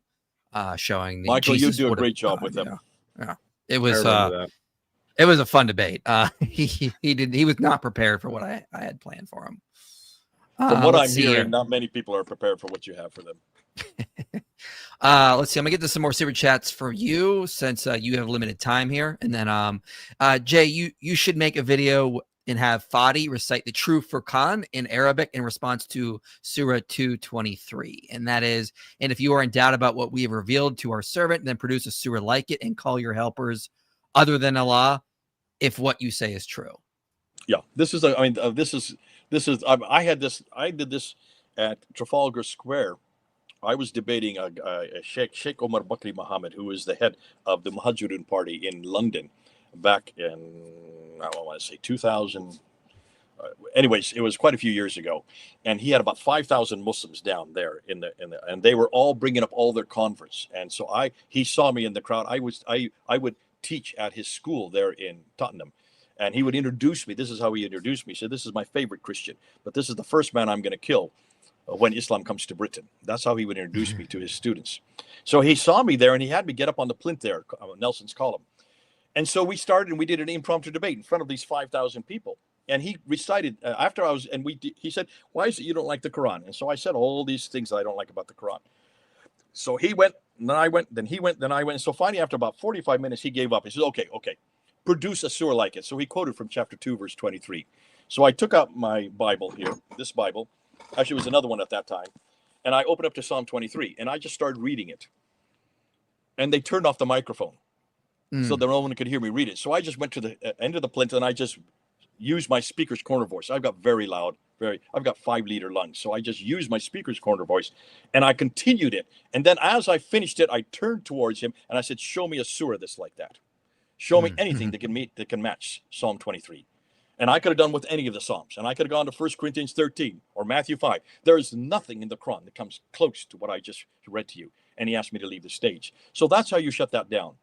Speaker 2: showing that
Speaker 6: Michael,
Speaker 2: Jesus
Speaker 6: you do a great job with them.
Speaker 2: Yeah. It was a fun debate. He was not prepared for what I had planned for him.
Speaker 6: From what I'm hearing, not many people are prepared for what you have for them.
Speaker 2: Let's see. I'm gonna get to some more super chats for you since you have limited time here, and then Jay, you should make a video and have Fadi recite the true Furqan in Arabic in response to Surah 223. And that is, and if you are in doubt about what we have revealed to our servant, then produce a surah like it and call your helpers other than Allah if what you say is true.
Speaker 6: Yeah, this is, I did this at Trafalgar Square. I was debating Sheikh Omar Bakri Muhammad, who is the head of the Muhajirun party in London back in, I don't want to say 2000. Anyways, it was quite a few years ago, and he had about 5,000 Muslims down there and they were all bringing up all their converts. And so he saw me in the crowd. I would teach at his school there in Tottenham, and he would introduce me. This is how he introduced me. He said, "This is my favorite Christian, but this is the first man I'm going to kill when Islam comes to Britain." That's how he would introduce me to his students. So he saw me there, and he had me get up on the plinth there, Nelson's column. And so we started, and we did an impromptu debate in front of these 5,000 people. And he recited he said, "Why is it you don't like the Quran?" And so I said all these things that I don't like about the Quran. So he went, then I went, then he went, then I went. And so finally, after about 45 minutes, he gave up. He said, okay, produce a surah like it. So he quoted from chapter 2, verse 23. So I took out my Bible here, this Bible. Actually, it was another one at that time. And I opened up to Psalm 23, and I just started reading it. And they turned off the microphone so that no one could hear me read it. So I just went to the end of the plinth, and I just used my speaker's corner voice. I've got very loud, I've got 5-liter lungs. So I just used my speaker's corner voice, and I continued it. And then as I finished it, I turned towards him, and I said, "Show me a surah that's like that. Show me anything that can match Psalm 23. And I could have done with any of the Psalms. And I could have gone to 1 Corinthians 13 or Matthew 5. There is nothing in the Quran that comes close to what I just read to you. And he asked me to leave the stage. So that's how you shut that down.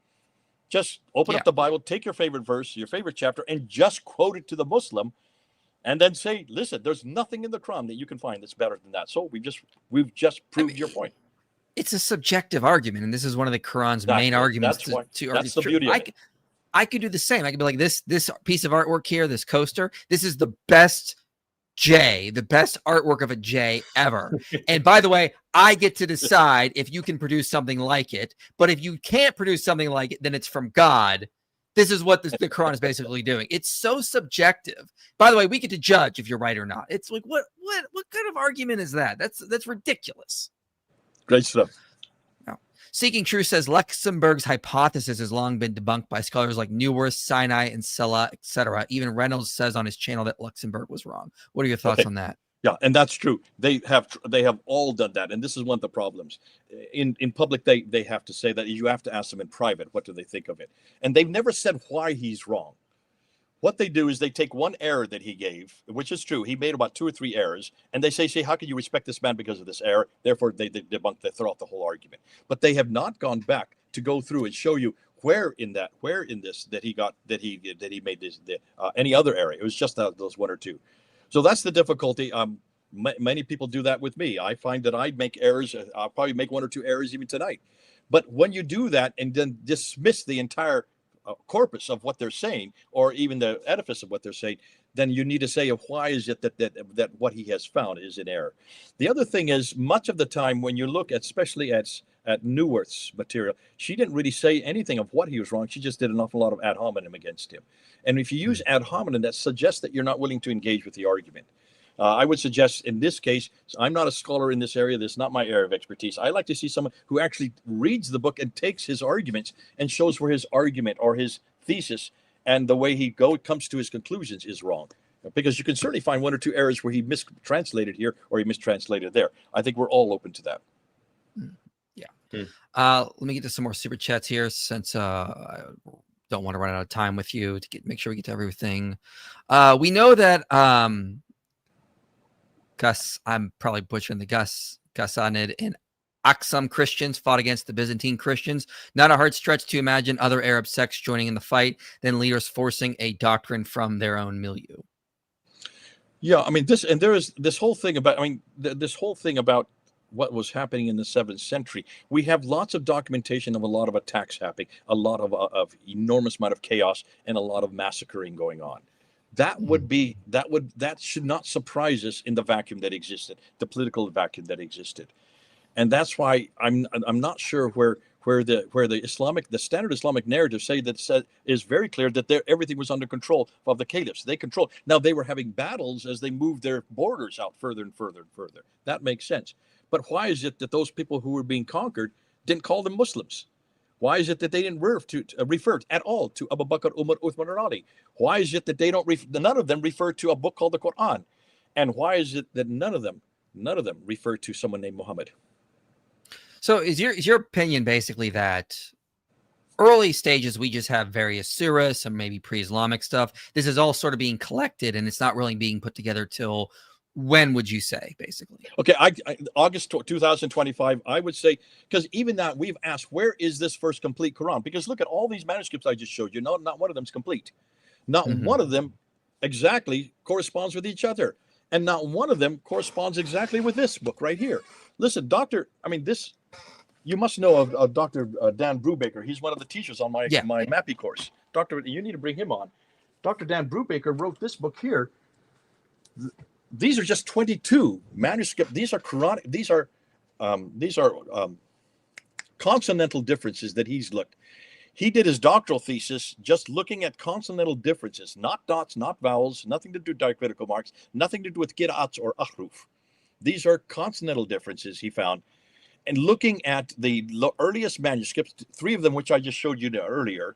Speaker 6: Just open up the Bible, take your favorite verse, your favorite chapter, and just quote it to the Muslim. And then say, listen, there's nothing in the Quran that you can find that's better than that. So we've just proved your point.
Speaker 2: It's a subjective argument. And this is one of the Quran's main arguments.
Speaker 6: That's the beauty of it.
Speaker 2: I could do the same. I could be like, this piece of artwork here, this coaster, this is the best the best artwork of a J ever. And by the way, I get to decide if you can produce something like it. But if you can't produce something like it, then it's from God. This is what the Quran is basically doing. It's so subjective. By the way, we get to judge if you're right or not. It's like, what kind of argument is that? That's ridiculous.
Speaker 6: Great stuff.
Speaker 2: Seeking Truth says Luxemburg's hypothesis has long been debunked by scholars like Neuwirth, Sinai, and Sella, etc. Even Reynolds says on his channel that Luxemburg was wrong. What are your thoughts on that?
Speaker 6: Yeah, and that's true. They have all done that, and this is one of the problems. In public, they have to say that. You have to ask them in private, what do they think of it? And they've never said why he's wrong. What they do is they take one error that he gave, which is true. He made about 2 or 3 errors, and they say, how can you respect this man because of this error? Therefore, they debunk, they throw out the whole argument. But they have not gone back to go through and show you where in this that he made this any other error. It was just those 1 or 2. So that's the difficulty. Many people do that with me. I find that I make errors. I'll probably make 1 or 2 errors even tonight. But when you do that and then dismiss the entire corpus of what they're saying, or even the edifice of what they're saying, then you need to say, why is it that what he has found is in error? The other thing is, much of the time when you look at, especially at Neuwirth's material, she didn't really say anything of what he was wrong. She just did an awful lot of ad hominem against him. And if you use ad hominem, that suggests that you're not willing to engage with the argument. I would suggest in this case, I'm not a scholar in this area. This is not my area of expertise. I like to see someone who actually reads the book and takes his arguments and shows where his argument or his thesis and the way he comes to his conclusions is wrong. Because you can certainly find 1 or 2 errors where he mistranslated here or he mistranslated there. I think we're all open to that.
Speaker 2: Yeah. Let me get to some more super chats here since I don't want to run out of time with you to make sure we get to everything. We know that Gus, I'm probably butchering the Ghassanid and Aksum Christians fought against the Byzantine Christians. Not a hard stretch to imagine other Arab sects joining in the fight, then leaders forcing a doctrine from their own milieu.
Speaker 6: Yeah, I mean, there is this whole thing about, this whole thing about what was happening in the 7th century. We have lots of documentation of a lot of attacks happening, a lot of enormous amount of chaos, and a lot of massacring going on. That should not surprise us in the vacuum that existed, the political vacuum that existed. And that's why I'm not sure where where the standard Islamic narrative is very clear that everything was under control of the caliphs. They controlled. Now they were having battles as they moved their borders out further and further and further. That makes sense. But why is it that those people who were being conquered didn't call them Muslims? Why is it that they didn't refer at all to Abu Bakr, Umar, Uthman, and Ali? Why is it that none of them refer to a book called the Quran? And why is it that none of them refer to someone named Muhammad?
Speaker 2: So is your opinion basically that early stages we just have various surahs, some maybe pre-Islamic stuff? This is all sort of being collected and it's not really being put together till when would you say, basically?
Speaker 6: Okay, August 2025, I would say, because even that we've asked, where is this first complete Quran? Because look at all these manuscripts I just showed you. No, not one of them is complete. Not one of them exactly corresponds with each other. And not one of them corresponds exactly with this book right here. Listen, you must know of Dr. Dan Brubaker. He's one of the teachers on my MAPI course. You need to bring him on. Dr. Dan Brubaker wrote this book here. These are just 22 manuscripts. These are Quranic. These are consonantal differences that he's looked. He did his doctoral thesis just looking at consonantal differences, not dots, not vowels, nothing to do with diacritical marks, nothing to do with qira'ats or ahruf. These are consonantal differences he found. And looking at the earliest manuscripts, 3 of them, which I just showed you earlier,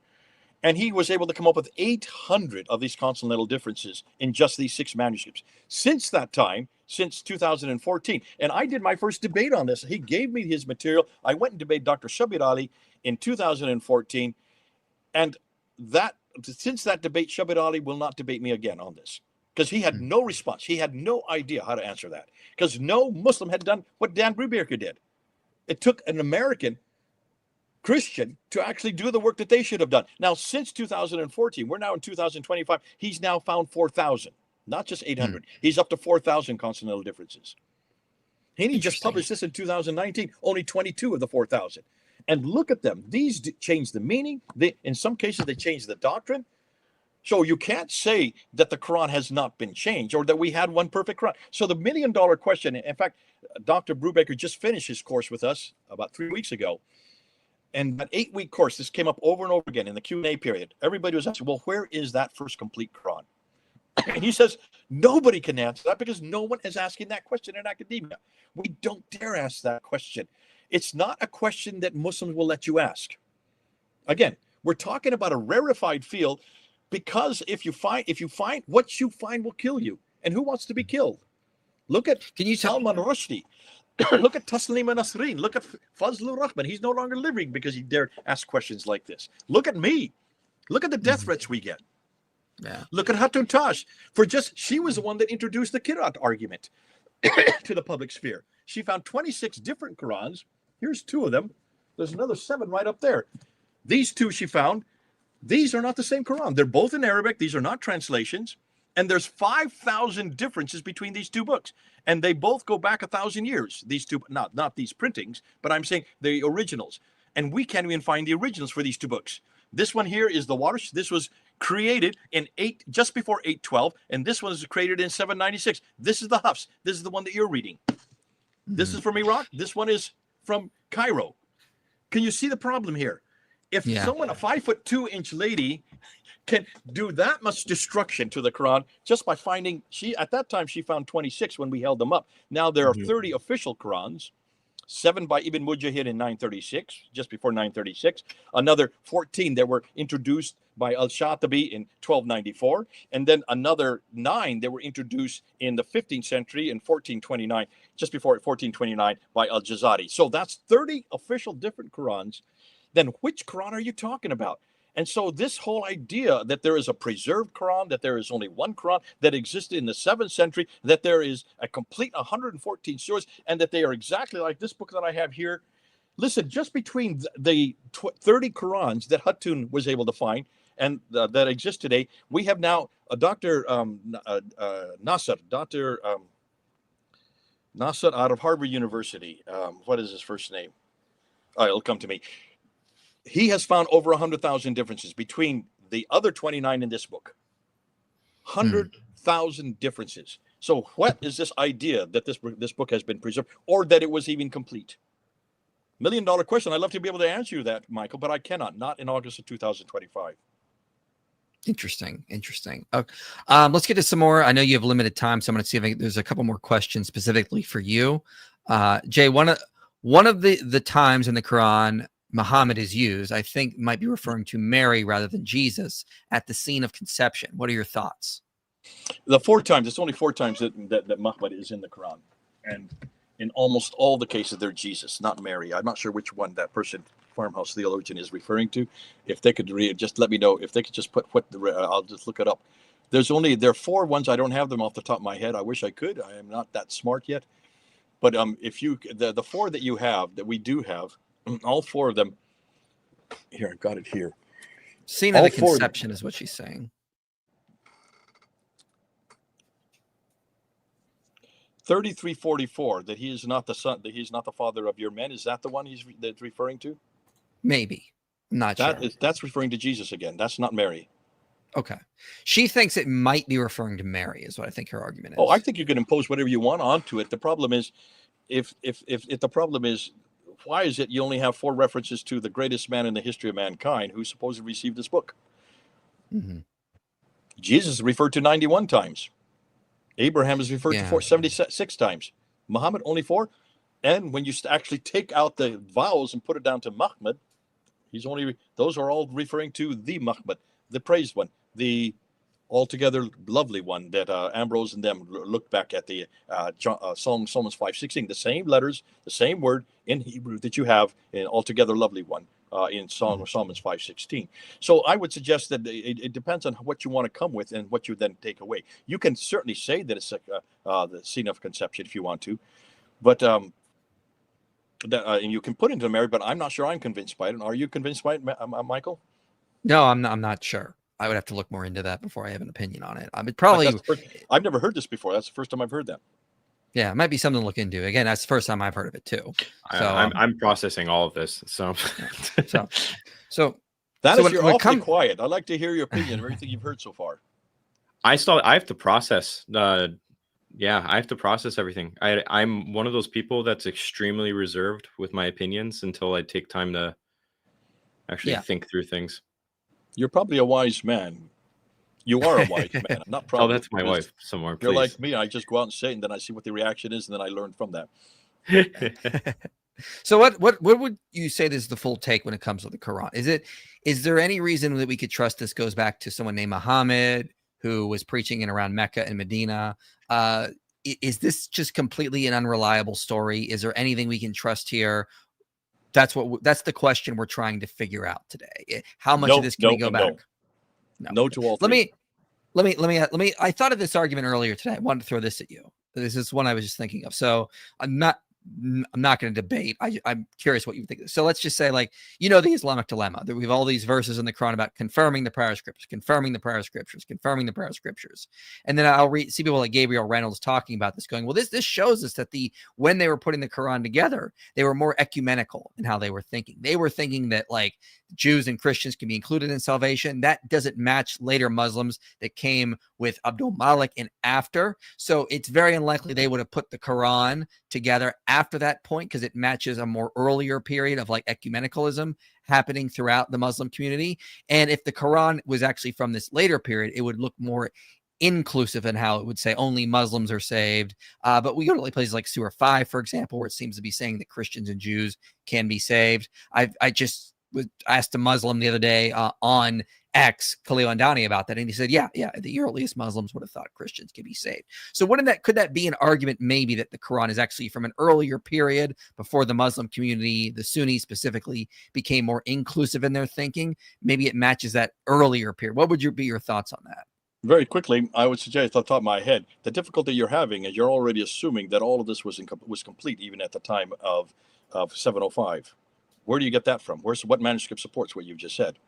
Speaker 6: and he was able to come up with 800 of these consonantal differences in just these 6 manuscripts. Since that time, since 2014, and I did my first debate on this. He gave me his material. I went and debated Dr. Shabir Ali in 2014, and since that debate, Shabir Ali will not debate me again on this because he had no response. He had no idea how to answer that because no Muslim had done what Dan Brubaker did. It took an American Christian to actually do the work that they should have done. Now, since 2014, we're now in 2025, he's now found 4,000, not just 800. He's up to 4,000 consonantal differences. And he just published this in 2019, only 22 of the 4,000. And look at them. These change the meaning. In some cases, they change the doctrine. So you can't say that the Quran has not been changed or that we had one perfect Quran. So the $1 million question, in fact, Dr. Brubaker just finished his course with us about 3 weeks ago. And that 8-week course, this came up over and over again in the Q&A period. Everybody was asking, well, where is that first complete Quran? And he says, nobody can answer that because no one is asking that question in academia. We don't dare ask that question. It's not a question that Muslims will let you ask. Again, we're talking about a rarefied field because if you find what you find will kill you. And who wants to be killed? Look at Salman Rushdie. Look at Taslima Nasreen. Look at Fazlur Rahman. He's no longer living because he dared ask questions like this. Look at me. Look at the death threats we get.
Speaker 2: Yeah.
Speaker 6: Look at Hatun Tash. She was the one that introduced the Qira'at argument to the public sphere. She found 26 different Qurans. Here's 2 of them. There's another 7 right up there. These 2 she found. These are not the same Quran. They're both in Arabic. These are not translations. And there's 5,000 differences between these 2 books. And they both go back 1,000 years. These 2, not these printings, but I'm saying the originals. And we can't even find the originals for these 2 books. This one here is the Watersh. This was created in just before 812. And this one was created in 796. This is the Hafs. This is the one that you're reading. This is from Iraq. This one is from Cairo. Can you see the problem here? If someone, a 5'2" lady, can do that much destruction to the Quran just by finding, at that time she found 26 when we held them up. Now there are 30 official Qurans, 7 by Ibn Mujahid in 936, just before 936, another 14 that were introduced by Al-Shatibi in 1294, and then another 9 that were introduced in the 15th century in 1429, just before 1429 by Al-Jazari. So that's 30 official different Qurans. Then which Quran are you talking about? And so this whole idea that there is a preserved Quran, that there is only one Quran that existed in the 7th century, that there is a complete 114 surahs, and that they are exactly like this book that I have here. Listen, just between the 30 Qurans that Hatun was able to find and that exist today, we have now Dr. Nasser out of Harvard University. What is his first name? It'll come to me. He has found over 100,000 differences between the other 29 in this book. 100,000 differences. So what is this idea that this book has been preserved or that it was even complete? $1 million question. I'd love to be able to answer you that, Michael, but I cannot. Not in August of 2025.
Speaker 2: Interesting. Let's get to some more. I know you have limited time, so I'm going to see if there's a couple more questions specifically for you. Jay, one of the times in the Quran Muhammad is used, I think, might be referring to Mary rather than Jesus at the scene of conception. What are your thoughts?
Speaker 6: The 4 times, it's only 4 times that Muhammad is in the Quran. And in almost all the cases, they're Jesus, not Mary. I'm not sure which one that person, farmhouse theologian, is referring to. If they could just let me know. If they could just put I'll just look it up. There are 4 ones. I don't have them off the top of my head. I wish I could. I am not that smart yet. But if you the 4 that you have, that we do have, all 4 of them. Here, I've got it here.
Speaker 2: Scene of the conception is what she's saying.
Speaker 6: 33:44, that he is not the son, that he's not the father of your men. Is that the one that's referring to?
Speaker 2: Maybe. I'm not sure.
Speaker 6: That's referring to Jesus again. That's not Mary.
Speaker 2: Okay. She thinks it might be referring to Mary, is what I think her argument is.
Speaker 6: Oh, I think you can impose whatever you want onto it. The problem is, if the problem is, why is it you only have 4 references to the greatest man in the history of mankind who supposedly received this book?
Speaker 2: Mm-hmm.
Speaker 6: Jesus is referred to 91 times. Abraham is referred to 76 times. Muhammad only 4. And when you actually take out the vowels and put it down to Muhammad, those are all referring to the Muhammad, the praised one, the altogether lovely one that Ambrose and them looked back at the Psalms 5:16, the same letters, the same word in Hebrew that you have in altogether lovely one in Psalms 5:16. So I would suggest that it depends on what you want to come with and what you then take away. You can certainly say that it's the scene of conception if you want to, but and you can put into Mary. But I'm not sure I'm convinced by it. Are you convinced by it, Michael?
Speaker 2: No, I'm not sure. I would have to look more into that before I have an opinion on it.
Speaker 6: I've never heard this before. That's the first time I've heard that.
Speaker 2: Yeah, it might be something to look into. Again, that's the first time I've heard of it too. So
Speaker 5: I'm processing all of this. So
Speaker 6: you're awfully quiet. I'd like to hear your opinion of everything you've heard so far.
Speaker 5: I have to process. I have to process everything. I'm one of those people that's extremely reserved with my opinions until I take time to actually think through things.
Speaker 6: You're probably a wise man. You are a wise man. I'm not proud.
Speaker 5: Oh, that's my wife somewhere.
Speaker 6: You're like me. I just go out and say it, and then I see what the reaction is, and then I learn from that.
Speaker 2: So what would you say is the full take when it comes to the Quran? Is there any reason that we could trust this goes back to someone named Muhammad who was preaching in around Mecca and Medina? Is this just completely an unreliable story? Is there anything we can trust here? That's the question we're trying to figure out today. How much of this can we go back?
Speaker 6: No to all three.
Speaker 2: Let me. I thought of this argument earlier today. I wanted to throw this at you. This is one I was just thinking of. So I'm not going to debate. I'm curious what you think. So let's just say, the Islamic dilemma. That we have all these verses in the Quran about confirming the prior scriptures, confirming the prior scriptures, confirming the prior scriptures. And then I'll see people like Gabriel Reynolds talking about this, going, well, this shows us that when they were putting the Quran together, they were more ecumenical in how they were thinking. They were thinking that Jews and Christians can be included in salvation. That doesn't match later Muslims that came with Abdul Malik and after. So it's very unlikely they would have put the Quran together after that point, because it matches a more earlier period of ecumenicalism happening throughout the Muslim community. And if the Quran was actually from this later period, it would look more inclusive in how it would say only Muslims are saved. But we go to places like Surah 5, for example, where it seems to be saying that Christians and Jews can be saved. I just asked a Muslim the other day on X, Khalil Andani, about that, and he said, yeah, the earliest Muslims would have thought Christians could be saved. So could that be an argument maybe that the Quran is actually from an earlier period before the Muslim community, the Sunnis specifically, became more inclusive in their thinking? Maybe it matches that earlier period. What would be your thoughts on that?
Speaker 6: Very quickly, I would suggest, off the top of my head, the difficulty you're having is you're already assuming that all of this was complete even at the time of 705. Where do you get that from? What manuscript supports what you've just said?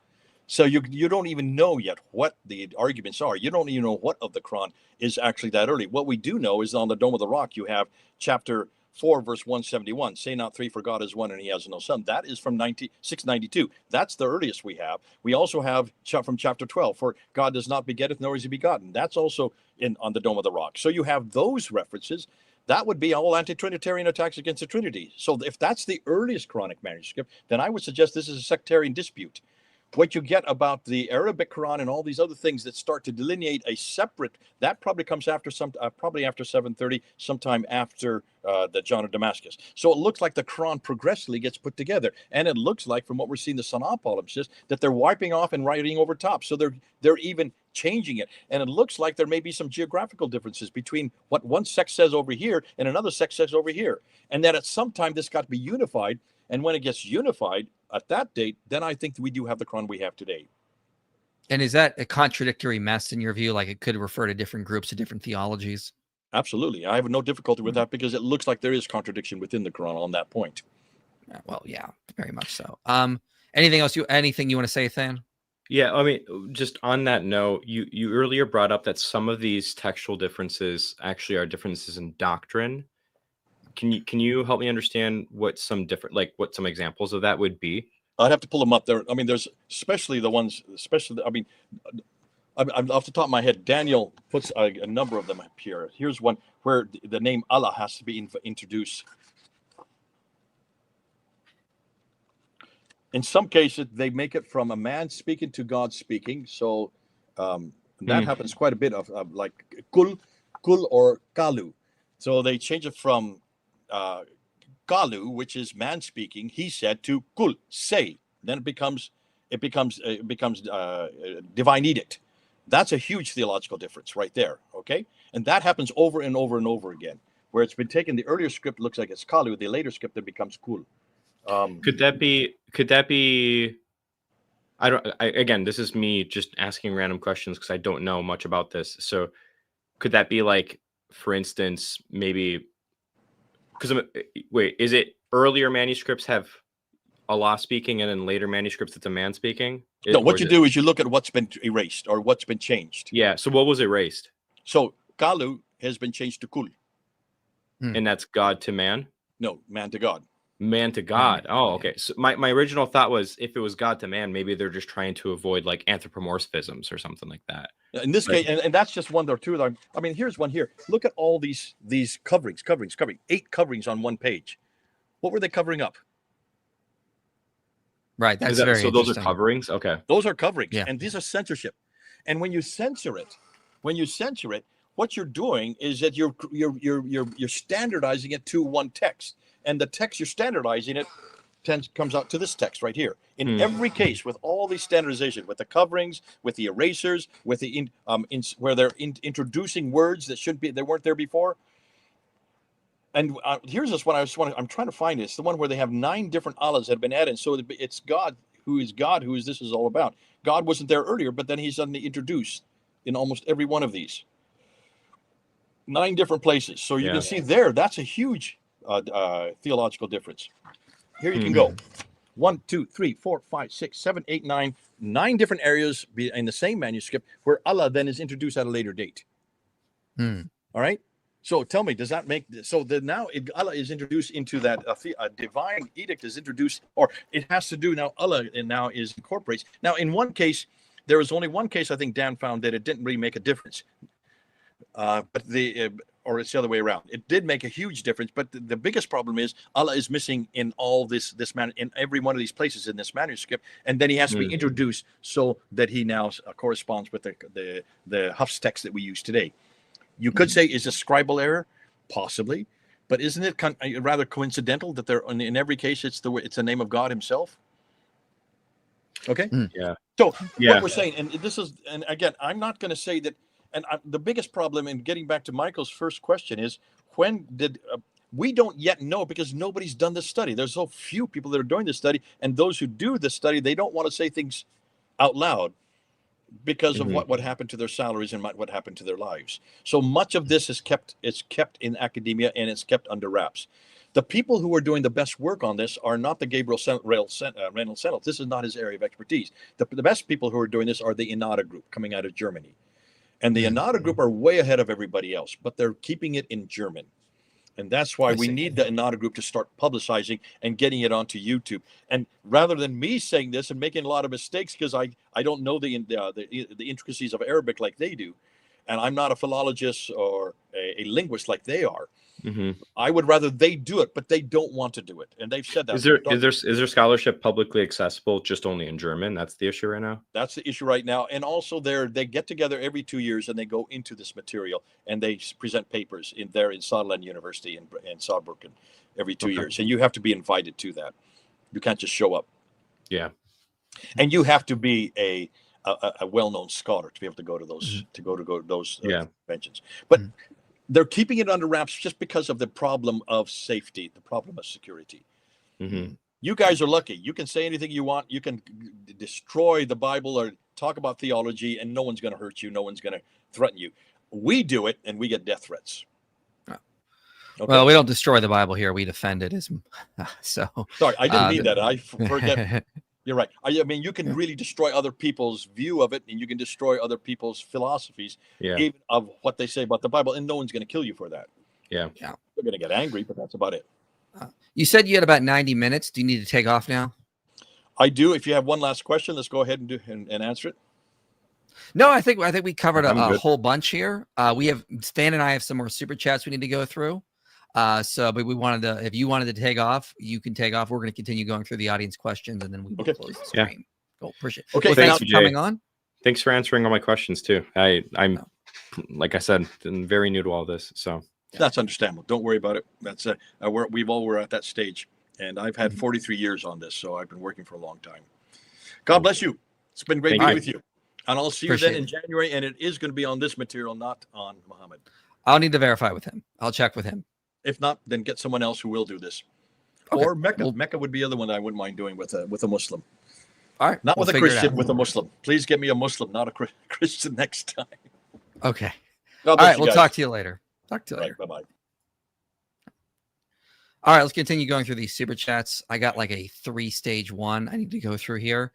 Speaker 6: So you don't even know yet what the arguments are. You don't even know what of the Quran is actually that early. What we do know is on the Dome of the Rock, you have chapter 4, verse 171. Say not 3, for God is one and he has no son. That is from 692. That's the earliest we have. We also have from chapter 12, for God does not begetteth, nor is he begotten. That's also on the Dome of the Rock. So you have those references. that would be all anti-Trinitarian attacks against the Trinity. So if that's the earliest Quranic manuscript, then I would suggest this is a sectarian dispute. What you get about the Arabic Quran and all these other things that start to delineate a separate, that probably comes after probably after 730, sometime after the John of Damascus. So it looks like the Quran progressively gets put together, and it looks like, from what we're seeing, the Sana polypsis, that they're wiping off and writing over top. So they're even changing it, and it looks like there may be some geographical differences between what one sect says over here and another sect says over here, and that at some time this got to be unified. And when it gets unified at that date, then I think we do have the Quran we have today.
Speaker 2: And is that a contradictory mess in your view? Like it could refer to different groups, to different theologies?
Speaker 6: Absolutely. I have no difficulty with that, because it looks like there is contradiction within the Quran on that point.
Speaker 2: Well, yeah, very much so. Anything else anything you want to say, Than?
Speaker 5: Yeah, I mean, just on that note, you earlier brought up that some of these textual differences actually are differences in doctrine. Can you help me understand what some examples of that would be?
Speaker 6: I'd have to pull them up there. I mean, there's especially the ones, I mean, I'm off the top of my head, Daniel puts a number of them up here. Here's one where the name Allah has to be introduced. In some cases, they make it from a man speaking to God speaking. So that happens quite a bit of like kul or kalu. So they change it from kalu, which is man speaking, he said, to kul, say. Then it becomes divine edict. That's a huge theological difference right there. Okay, and that happens over and over and over again, where it's been taken. The earlier script looks like it's kalu. The later script that becomes kul.
Speaker 5: Could that be? Again, this is me just asking random questions because I don't know much about this. So could that be like, for instance, maybe because wait, is it earlier manuscripts have Allah speaking and then later manuscripts it's a man speaking?
Speaker 6: No, what you do is you look at what's been erased or what's been changed.
Speaker 5: Yeah. So what was erased?
Speaker 6: So kalu has been changed to kul.
Speaker 5: And that's God to man?
Speaker 6: No, man to God.
Speaker 5: Man to God. Oh, okay. So my original thought was, if it was God to man, maybe they're just trying to avoid like anthropomorphisms or something like that.
Speaker 6: In this case, and that's just one or two. I mean, here's one here. Look at all these coverings, 8 coverings on one page. What were they covering up?
Speaker 2: Right. That's very
Speaker 5: so. Those are coverings. Okay.
Speaker 6: Those are coverings,
Speaker 2: Yeah.
Speaker 6: and these are censorship. And when you censor it, what you're doing is that you're standardizing it to one text, and the text you're standardizing it comes out to this text right here. In every case, with all these standardization, with the coverings, with the erasers, with the where they're introducing words that they weren't there before. And here's this one I'm trying to find. It's the one where they have 9 different Allahs that have been added. So it's God, who is this is all about. God wasn't there earlier, but then he's suddenly introduced in almost every one of these. 9 different places. So you can see there, that's a huge theological difference. Here you can go. 1, 2, 3, 4, 5, 6, 7, 8, 9. 9 different areas in the same manuscript where Allah then is introduced at a later date. All right. So tell me, does that make so that now Allah is introduced into that a divine edict is introduced, or it has to do now Allah and now is incorporates. Now in one case, there was only one case I think Dan found that it didn't really make a difference, but or it's the other way around. It did make a huge difference, but the biggest problem is Allah is missing in all this in every one of these places in this manuscript, and then he has to be introduced so that he now corresponds with the Hafs text that we use today. You could say, is a scribal error? Possibly. But isn't it rather coincidental that they're in every case it's the name of God himself? Okay?
Speaker 5: Yeah.
Speaker 6: So what we're saying, and again, I'm not going to say that, and the biggest problem in getting back to Michael's first question is, when did, we don't yet know because nobody's done this study. There's so few people that are doing this study, and those who do this study, they don't want to say things out loud because of what happened to their salaries and what happened to their lives. So much of this is kept in academia, and it's kept under wraps. The people who are doing the best work on this are not the Gabriel Reynolds Sennett. This is not his area of expertise. The best people who are doing this are the Inada group coming out of Germany. And the Inada group are way ahead of everybody else, but they're keeping it in German. And that's why we need the Inada group to start publicizing and getting it onto YouTube. And rather than me saying this and making a lot of mistakes, because I don't know the intricacies of Arabic like they do, and I'm not a philologist or a linguist like they are, I would rather they do it, but they don't want to do it, and they've said that.
Speaker 5: Is there scholarship publicly accessible, just only in German? That's the issue right now.
Speaker 6: That's the issue right now. And also they get together every 2 years and they go into this material and they present papers in Saarland University in Saarbrücken every 2 years. And you have to be invited to that. You can't just show up.
Speaker 5: Yeah.
Speaker 6: And you have to be a well-known scholar to be able to go to those conventions. But they're keeping it under wraps just because of the problem of safety, the problem of security. You guys are lucky. You can say anything you want. You can destroy the Bible or talk about theology, and no one's going to hurt you. No one's going to threaten you. We do it, and we get death threats. Okay.
Speaker 2: Well, we don't destroy the Bible here. We defend it. So
Speaker 6: sorry, I didn't mean that. I forget. You're right. I mean, you can really destroy other people's view of it, and you can destroy other people's philosophies, even of what they say about the Bible, and no one's going to kill you for that.
Speaker 5: Yeah.
Speaker 6: They're going to get angry, but that's about it.
Speaker 2: You said you had about 90 minutes. Do you need to take off now?
Speaker 6: I do. If you have one last question, let's go ahead and answer it.
Speaker 2: No, I think we covered a whole bunch here. We have Stan and I have some more super chats we need to go through. But we wanted to, if you wanted to take off, you can take off. We're going to continue going through the audience questions, and then we will close the stream. Cool. Appreciate it.
Speaker 6: Okay.
Speaker 2: Well, thanks for coming on.
Speaker 5: Thanks for answering all my questions too. I'm like I said, very new to all this, so
Speaker 6: that's understandable. Don't worry about it. That's we've all were at that stage, and I've had 43 years on this, so I've been working for a long time. God bless you. It's been great being with you, and I'll see you then in January. And it is going to be on this material, not on Muhammad.
Speaker 2: I'll need to verify with him. I'll check with him.
Speaker 6: If not, then get someone else who will do this. Okay. Or Mecca. Well, Mecca would be the other one that I wouldn't mind doing with a Muslim.
Speaker 2: All right.
Speaker 6: Not with a Christian, with a Muslim. Please get me a Muslim, not a Christian next time.
Speaker 2: Okay. All right. We'll talk to you later. Later.
Speaker 6: Bye-bye.
Speaker 2: All right. Let's continue going through these super chats. I got like a 3-stage one I need to go through here.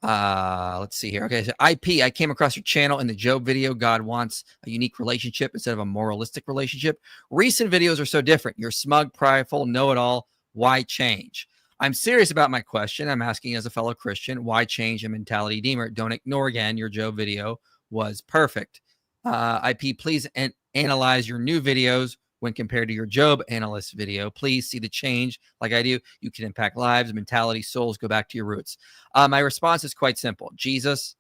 Speaker 2: Let's see here. Okay, so IP, I came across your channel in the Job video. God wants a unique relationship instead of a moralistic relationship. Recent videos are so different. You're smug, prideful, know-it-all. Why change? I'm serious about my question. I'm asking as a fellow Christian, why change a mentality deemer? Don't ignore again. Your Job video was perfect. IP, please analyze your new videos when compared to your Job analyst video. Please see the change like I do. You can impact lives, mentality, souls. Go back to your roots. My response is quite simple. Jesus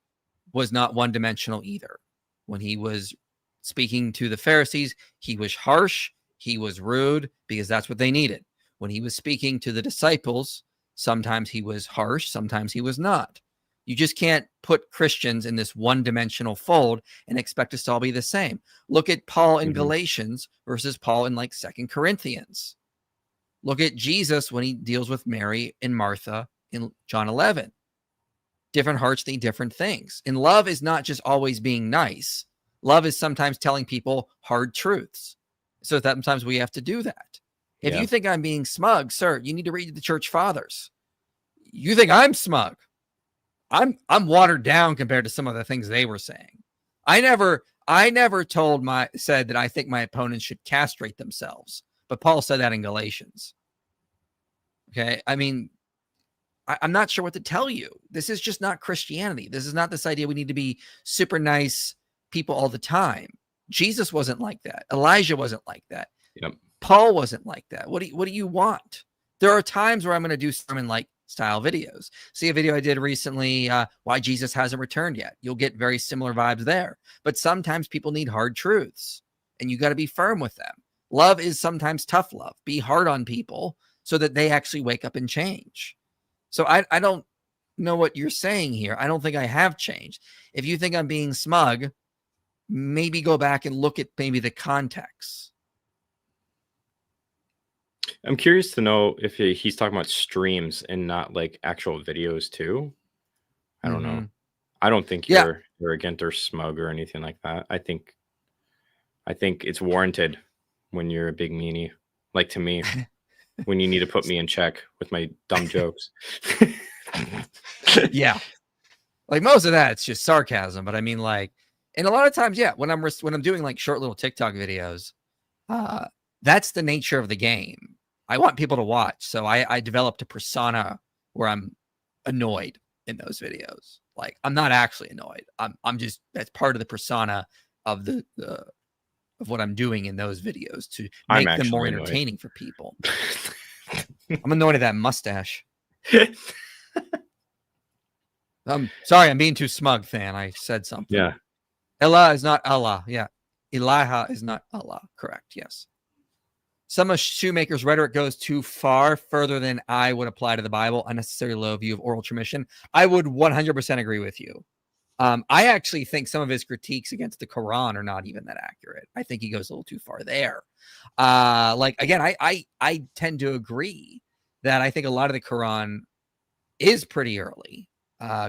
Speaker 2: was not one-dimensional either. When he was speaking to the Pharisees, he was harsh. He was rude because that's what they needed. When he was speaking to the disciples, sometimes he was harsh, sometimes he was not. You just can't put Christians in this one-dimensional fold and expect us to all be the same. Look at Paul in Galatians versus Paul in like 2 Corinthians. Look at Jesus when he deals with Mary and Martha in John 11. Different hearts need different things. And love is not just always being nice. Love is sometimes telling people hard truths. So sometimes we have to do that. If you think I'm being smug, sir, you need to read the church fathers. You think I'm smug. I'm watered down compared to some of the things they were saying. I never said that I think my opponents should castrate themselves, but Paul said that in Galatians. Okay. I mean, I'm not sure what to tell you. This is just not Christianity. This is not this idea we need to be super nice people all the time. Jesus wasn't like that. Elijah wasn't like that.
Speaker 5: Yep.
Speaker 2: Paul wasn't like that. What do you want? There are times where I'm going to do sermon like style videos. See a video I did recently, why Jesus hasn't returned yet. You'll get very similar vibes there. But sometimes people need hard truths, and you got to be firm with them. Love is sometimes tough love. Be hard on people so that they actually wake up and change. So I don't know what you're saying here. I don't think I have changed. If you think I'm being smug, maybe go back and look at maybe the context.
Speaker 5: I'm curious to know if he's talking about streams and not like actual videos too. I don't know. I don't think you're arrogant or smug or anything like that. I think it's warranted when you're a big meanie, like to me, when you need to put me in check with my dumb jokes.
Speaker 2: Yeah. Like most of that, it's just sarcasm. But I mean, like, and a lot of times, when I'm doing like short little TikTok videos, that's the nature of the game. I want people to watch. So I developed a persona where I'm annoyed in those videos. Like I'm not actually annoyed. I'm just, that's part of the persona of the of what I'm doing in those videos to
Speaker 5: I'm
Speaker 2: make them more
Speaker 5: actually annoyed.
Speaker 2: entertaining for people. I'm annoyed at that mustache. I'm sorry, I'm being too smug, fan. I said something.
Speaker 5: Yeah.
Speaker 2: Allah is not Allah. Yeah. Ilaha is not Allah. Correct. Yes. Some of Shoemaker's rhetoric goes too far, further than I would apply to the Bible. Unnecessary low view of oral tradition. I would 100% agree with you. I actually think some of his critiques against the Quran are not even that accurate. I think he goes a little too far there. Again, I tend to agree that I think a lot of the Quran is pretty early,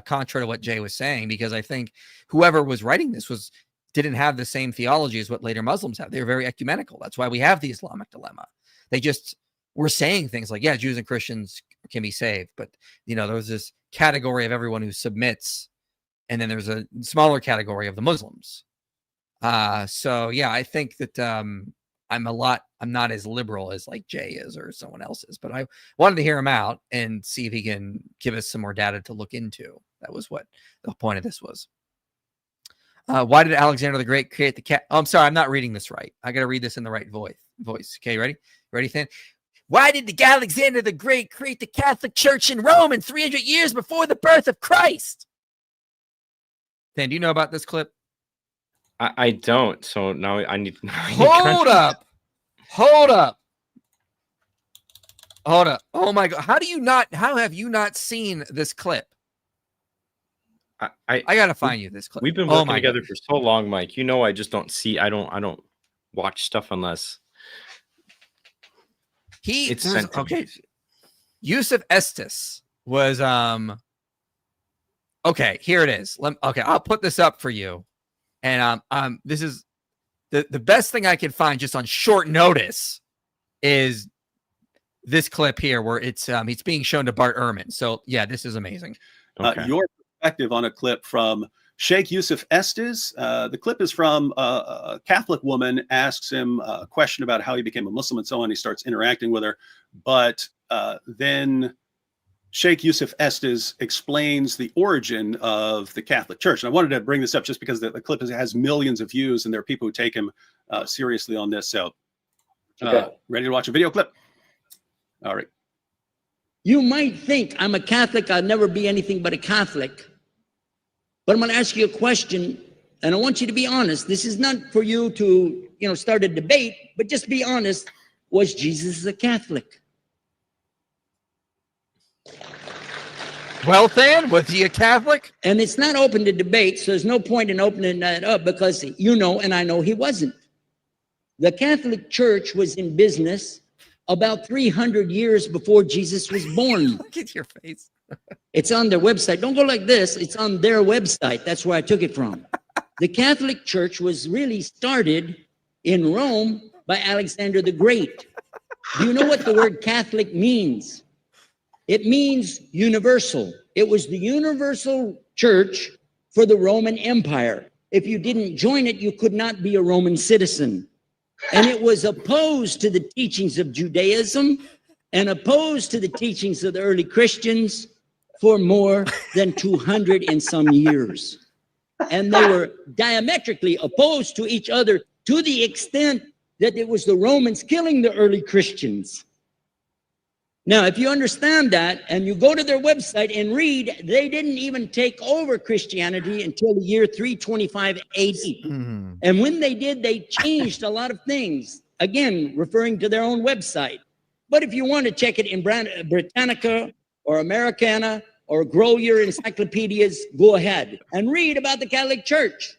Speaker 2: contrary to what Jay was saying, because I think whoever was writing this didn't have the same theology as what later Muslims have. They were very ecumenical. That's why we have the Islamic dilemma. They just were saying things like, yeah, Jews and Christians can be saved. But, there was this category of everyone who submits. And then there's a smaller category of the Muslims. So, yeah, I think that I'm not as liberal as like Jay is or someone else is. But I wanted to hear him out and see if he can give us some more data to look into. That was what the point of this was. Why did Alexander the Great create the cat? Oh, I'm sorry, I'm not reading this right. I got to read this in the right voice. Okay, ready? Ready, Than? Why did Alexander the Great create the Catholic Church in Rome in 300 years before the birth of Christ? Than, do you know about this clip?
Speaker 5: I don't. So now I need to know.
Speaker 2: Hold up. Oh my God. How have you not seen this clip? I gotta find you this clip.
Speaker 5: We've been working together for so long, Mike. I just don't see. I don't watch stuff unless it's sent to me.
Speaker 2: Yusuf Estes was okay. Here it is. I'll put this up for you, and this is the best thing I can find just on short notice is this clip here where it's being shown to Bart Ehrman. So yeah, this is amazing.
Speaker 5: Okay.
Speaker 7: Your perspective on a clip from Sheikh Yusuf Estes. The clip is from a Catholic woman asks him a question about how he became a Muslim and so on. He starts interacting with her, but then Sheikh Yusuf Estes explains the origin of the Catholic Church. And I wanted to bring this up just because the clip has millions of views and there are people who take him seriously on this. So ready to watch a video clip? All right.
Speaker 8: You might think I'm a Catholic, I'll never be anything but a Catholic. But I'm going to ask you a question, and I want you to be honest. This is not for you to, start a debate, but just be honest. Was Jesus a Catholic?
Speaker 2: Well, Than, was he a Catholic?
Speaker 8: And it's not open to debate, so there's no point in opening that up because and I know he wasn't. The Catholic Church was in business about 300 years before Jesus was born.
Speaker 2: Look at your face.
Speaker 8: It's on their website. Don't go like this. It's on their website. That's where I took it from. The Catholic Church was really started in Rome by Alexander the Great. Do you know what the word Catholic means? It means universal. It was the universal church for the Roman Empire. If you didn't join it, you could not be a Roman citizen. And it was opposed to the teachings of Judaism and opposed to the teachings of the early Christians for more than 200 and some years. And they were diametrically opposed to each other to the extent that it was the Romans killing the early Christians. Now, if you understand that and you go to their website and read, they didn't even take over Christianity until the year 325 AD. Mm-hmm. And when they did, they changed a lot of things, again, referring to their own website. But if you want to check it in Britannica or Americana or grow your encyclopedias, go ahead and read about the Catholic Church.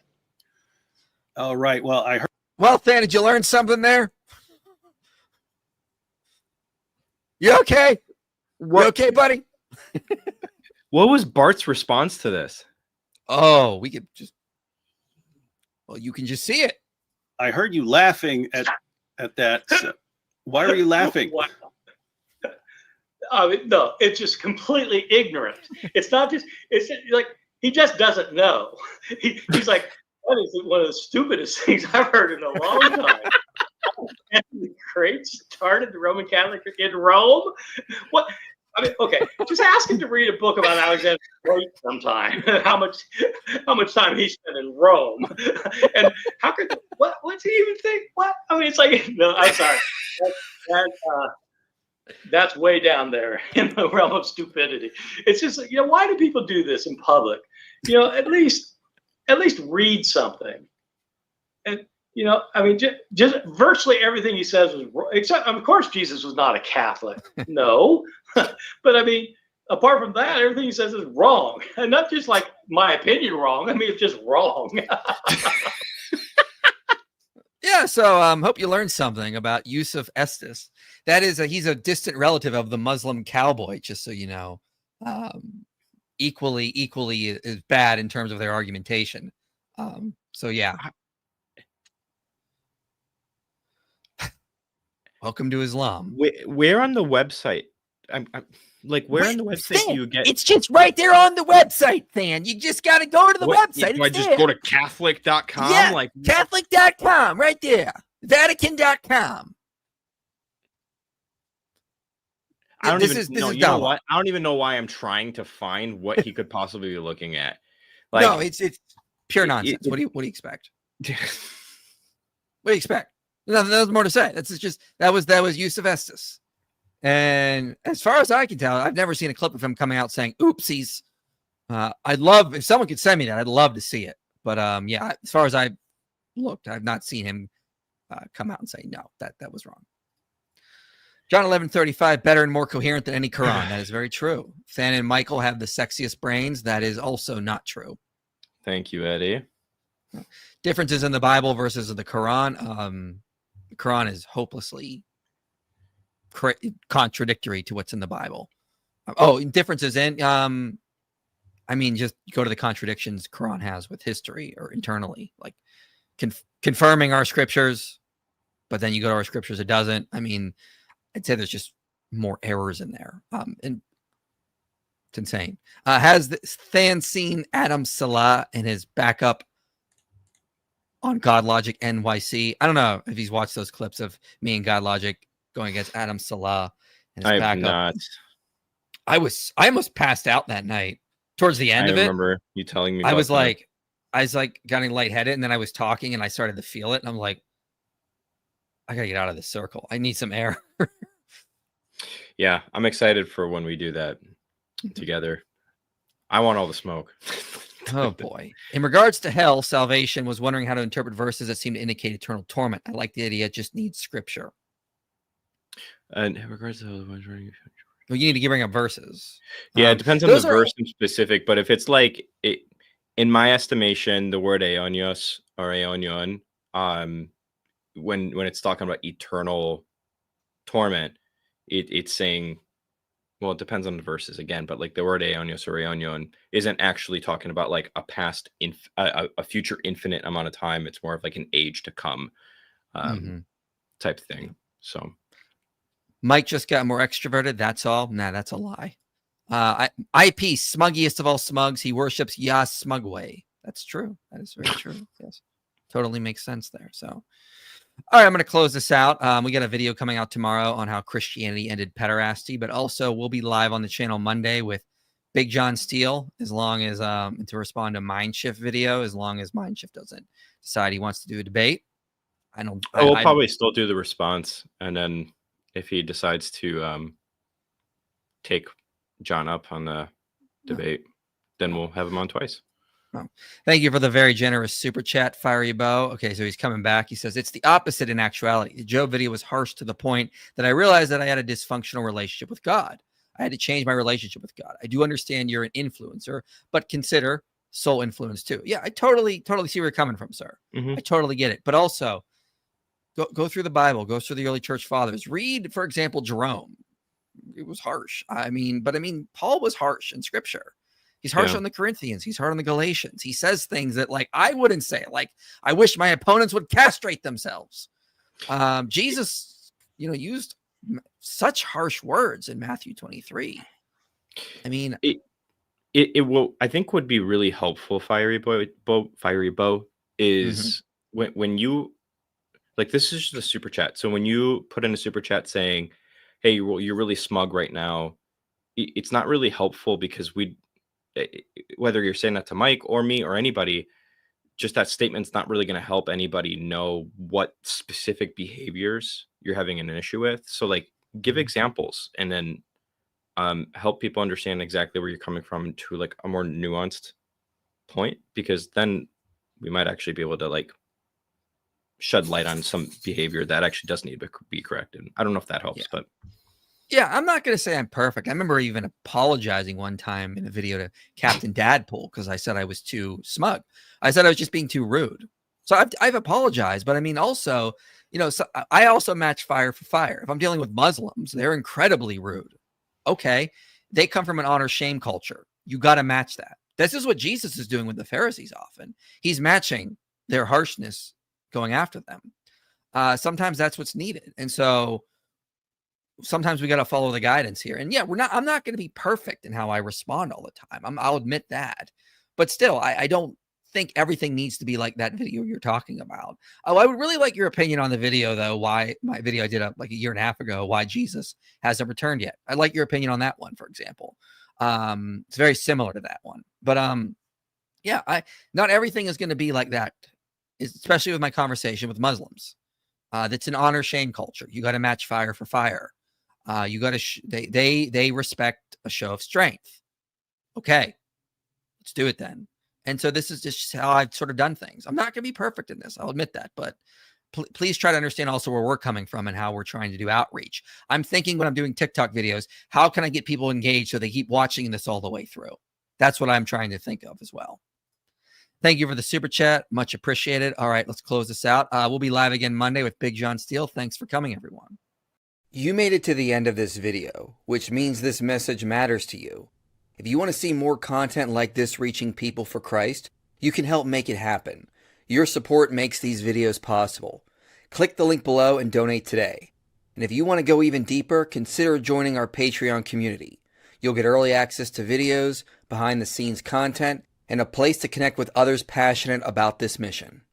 Speaker 7: All right. Well, I heard.
Speaker 2: Well, Than, did you learn something there? You okay? You okay, buddy?
Speaker 5: What was Bart's response to this?
Speaker 2: Oh, you can just see it.
Speaker 7: I heard you laughing at that. So why are you laughing?
Speaker 9: No, it's just completely ignorant. It's not just, it's like, he just doesn't know. He's like, that is one of the stupidest things I've heard in a long time. The Great started the Roman Catholic in Rome. What? I mean, okay, just ask him to read a book about Alexander the Great sometime. how much time he spent in Rome, and how could what's he even think? What I mean, it's like no, I'm sorry. That's way down there in the realm of stupidity. It's just why do people do this in public? At least read something. And I mean, just virtually everything he says was wrong, except of course Jesus was not a Catholic. No, but I mean, apart from that, everything he says is wrong, and not just like my opinion wrong. I mean, it's just wrong.
Speaker 2: Yeah, so hope you learned something about Yusuf Estes. That is, he's a distant relative of the Muslim cowboy, just so you know. Equally is bad in terms of their argumentation. So yeah. Welcome to Islam.
Speaker 5: Where on the website? I'm like, where on the website do you get?
Speaker 2: It's just right there on the website, Than. You just got to go to the website.
Speaker 5: Do I just go to Catholic.com?
Speaker 2: Yeah,
Speaker 5: like
Speaker 2: Catholic.com, right there. Vatican.com.
Speaker 5: I don't even know. You know what? I don't even know why I'm trying to find what he could possibly be looking at. Like,
Speaker 2: no, it's pure nonsense. What do you expect? What do you expect? There's more to say. That was Yusuf Estes. And as far as I can tell, I've never seen a clip of him coming out saying oopsies. I'd love if someone could send me that. I'd love to see it. But yeah, as far as I looked, I've not seen him come out and say no, that was wrong. John 11:35, better and more coherent than any Quran. That is very true. Than and Michael have the sexiest brains. That is also not true.
Speaker 5: Thank you, Eddie.
Speaker 2: Differences in the Bible versus the Quran. The Quran is hopelessly contradictory to what's in the Bible. Differences in I mean, just go to the contradictions Quran has with history or internally, like confirming our scriptures, but then you go to our scriptures, it doesn't. I mean, I'd say there's just more errors in there. And it's insane. Has Than seen Adam Salah and his backup on God Logic NYC? I don't know if he's watched those clips of me and God Logic going against Adam Salah and his
Speaker 5: I have not.
Speaker 2: I almost passed out that night. Towards the end of it,
Speaker 5: I remember you telling me.
Speaker 2: I was like getting lightheaded, and then I was talking, and I started to feel it, and I'm like, I gotta get out of this circle. I need some air.
Speaker 5: Yeah, I'm excited for when we do that together. I want all the smoke.
Speaker 2: Oh boy. In regards to hell, salvation, was wondering how to interpret verses that seem to indicate eternal torment. I like the idea, it just needs scripture.
Speaker 5: And in regards to hell,
Speaker 2: well, you need to bring up verses.
Speaker 5: Yeah, it depends on the verse in specific, but if it's like it, in my estimation, the word aeonios or aeonion, when it's talking about eternal torment, it's saying, well, it depends on the verses again, but like the word aeonios or aeonion isn't actually talking about like a past, a future infinite amount of time. It's more of like an age to come type thing. So
Speaker 2: Mike just got more extroverted. That's all. Nah, that's a lie. IP, smuggiest of all smugs. He worships Yas Smugway. That's true. That is very true. Yes. Totally makes sense there. So, all right, I'm going to close this out. We got a video coming out tomorrow on how Christianity ended pederasty, but also we'll be live on the channel Monday with Big John Steele, as long as to respond to Mindshift video, as long as Mindshift doesn't decide he wants to do a debate.
Speaker 5: We'll probably still do the response, and then if he decides to take John up on the debate, then we'll have him on twice.
Speaker 2: Oh. Thank you for the very generous super chat, Fiery Bow. Okay, so he's coming back. He says, it's the opposite in actuality. The Job video was harsh to the point that I realized that I had a dysfunctional relationship with God. I had to change my relationship with God. I do understand you're an influencer, but consider soul influence too. Yeah, I totally see where you're coming from, sir. I totally get it. But also, go through the Bible, go through the early church fathers. Read, for example, Jerome. It was harsh. I mean, Paul was harsh in scripture. He's harsh on the Corinthians. He's hard on the Galatians. He says things that like I wouldn't say. Like, I wish my opponents would castrate themselves. Jesus, used such harsh words in Matthew 23. I mean,
Speaker 5: it will, I think, would be really helpful, Fiery Bow, is when you, like, this is just a super chat. So when you put in a super chat saying, hey, you're really smug right now, it's not really helpful because whether you're saying that to Mike or me or anybody, just that statement's not really going to help anybody know what specific behaviors you're having an issue with. So like give examples and then help people understand exactly where you're coming from to like a more nuanced point, because then we might actually be able to like shed light on some behavior that actually does need to be corrected. I don't know if that helps, but
Speaker 2: yeah, I'm not going to say I'm perfect. I remember even apologizing one time in a video to Captain Dadpool because I said I was too smug. I said I was just being too rude. So I've apologized, but I mean, also, so I also match fire for fire. If I'm dealing with Muslims, they're incredibly rude. Okay, they come from an honor shame culture. You got to match that. This is what Jesus is doing with the Pharisees often. He's matching their harshness, going after them. Sometimes that's what's needed. And so sometimes we got to follow the guidance here. And yeah, I'm not going to be perfect in how I respond all the time. I'll admit that, but still, I don't think everything needs to be like that video you're talking about. Oh, I would really like your opinion on the video though. Why my video I did up like a year and a half ago, why Jesus hasn't returned yet. I'd like your opinion on that one, for example. It's very similar to that one, but yeah, not everything is going to be like that, especially with my conversation with Muslims. That's an honor shame culture. You got to match fire for fire. You got to they respect a show of strength. Okay, let's do it then. And so this is just how I've sort of done things. I'm not going to be perfect in this. I'll admit that, but please try to understand also where we're coming from and how we're trying to do outreach. I'm thinking when I'm doing TikTok videos, how can I get people engaged so they keep watching this all the way through? That's what I'm trying to think of as well. Thank you for the super chat. Much appreciated. All right, let's close this out. We'll be live again Monday with Big John Steele. Thanks for coming, everyone. You made it to the end of this video, which means this message matters to you. If you want to see more content like this reaching people for Christ, you can help make it happen. Your support makes these videos possible. Click the link below and donate today. And if you want to go even deeper, consider joining our Patreon community. You'll get early access to videos, behind-the-scenes content, and a place to connect with others passionate about this mission.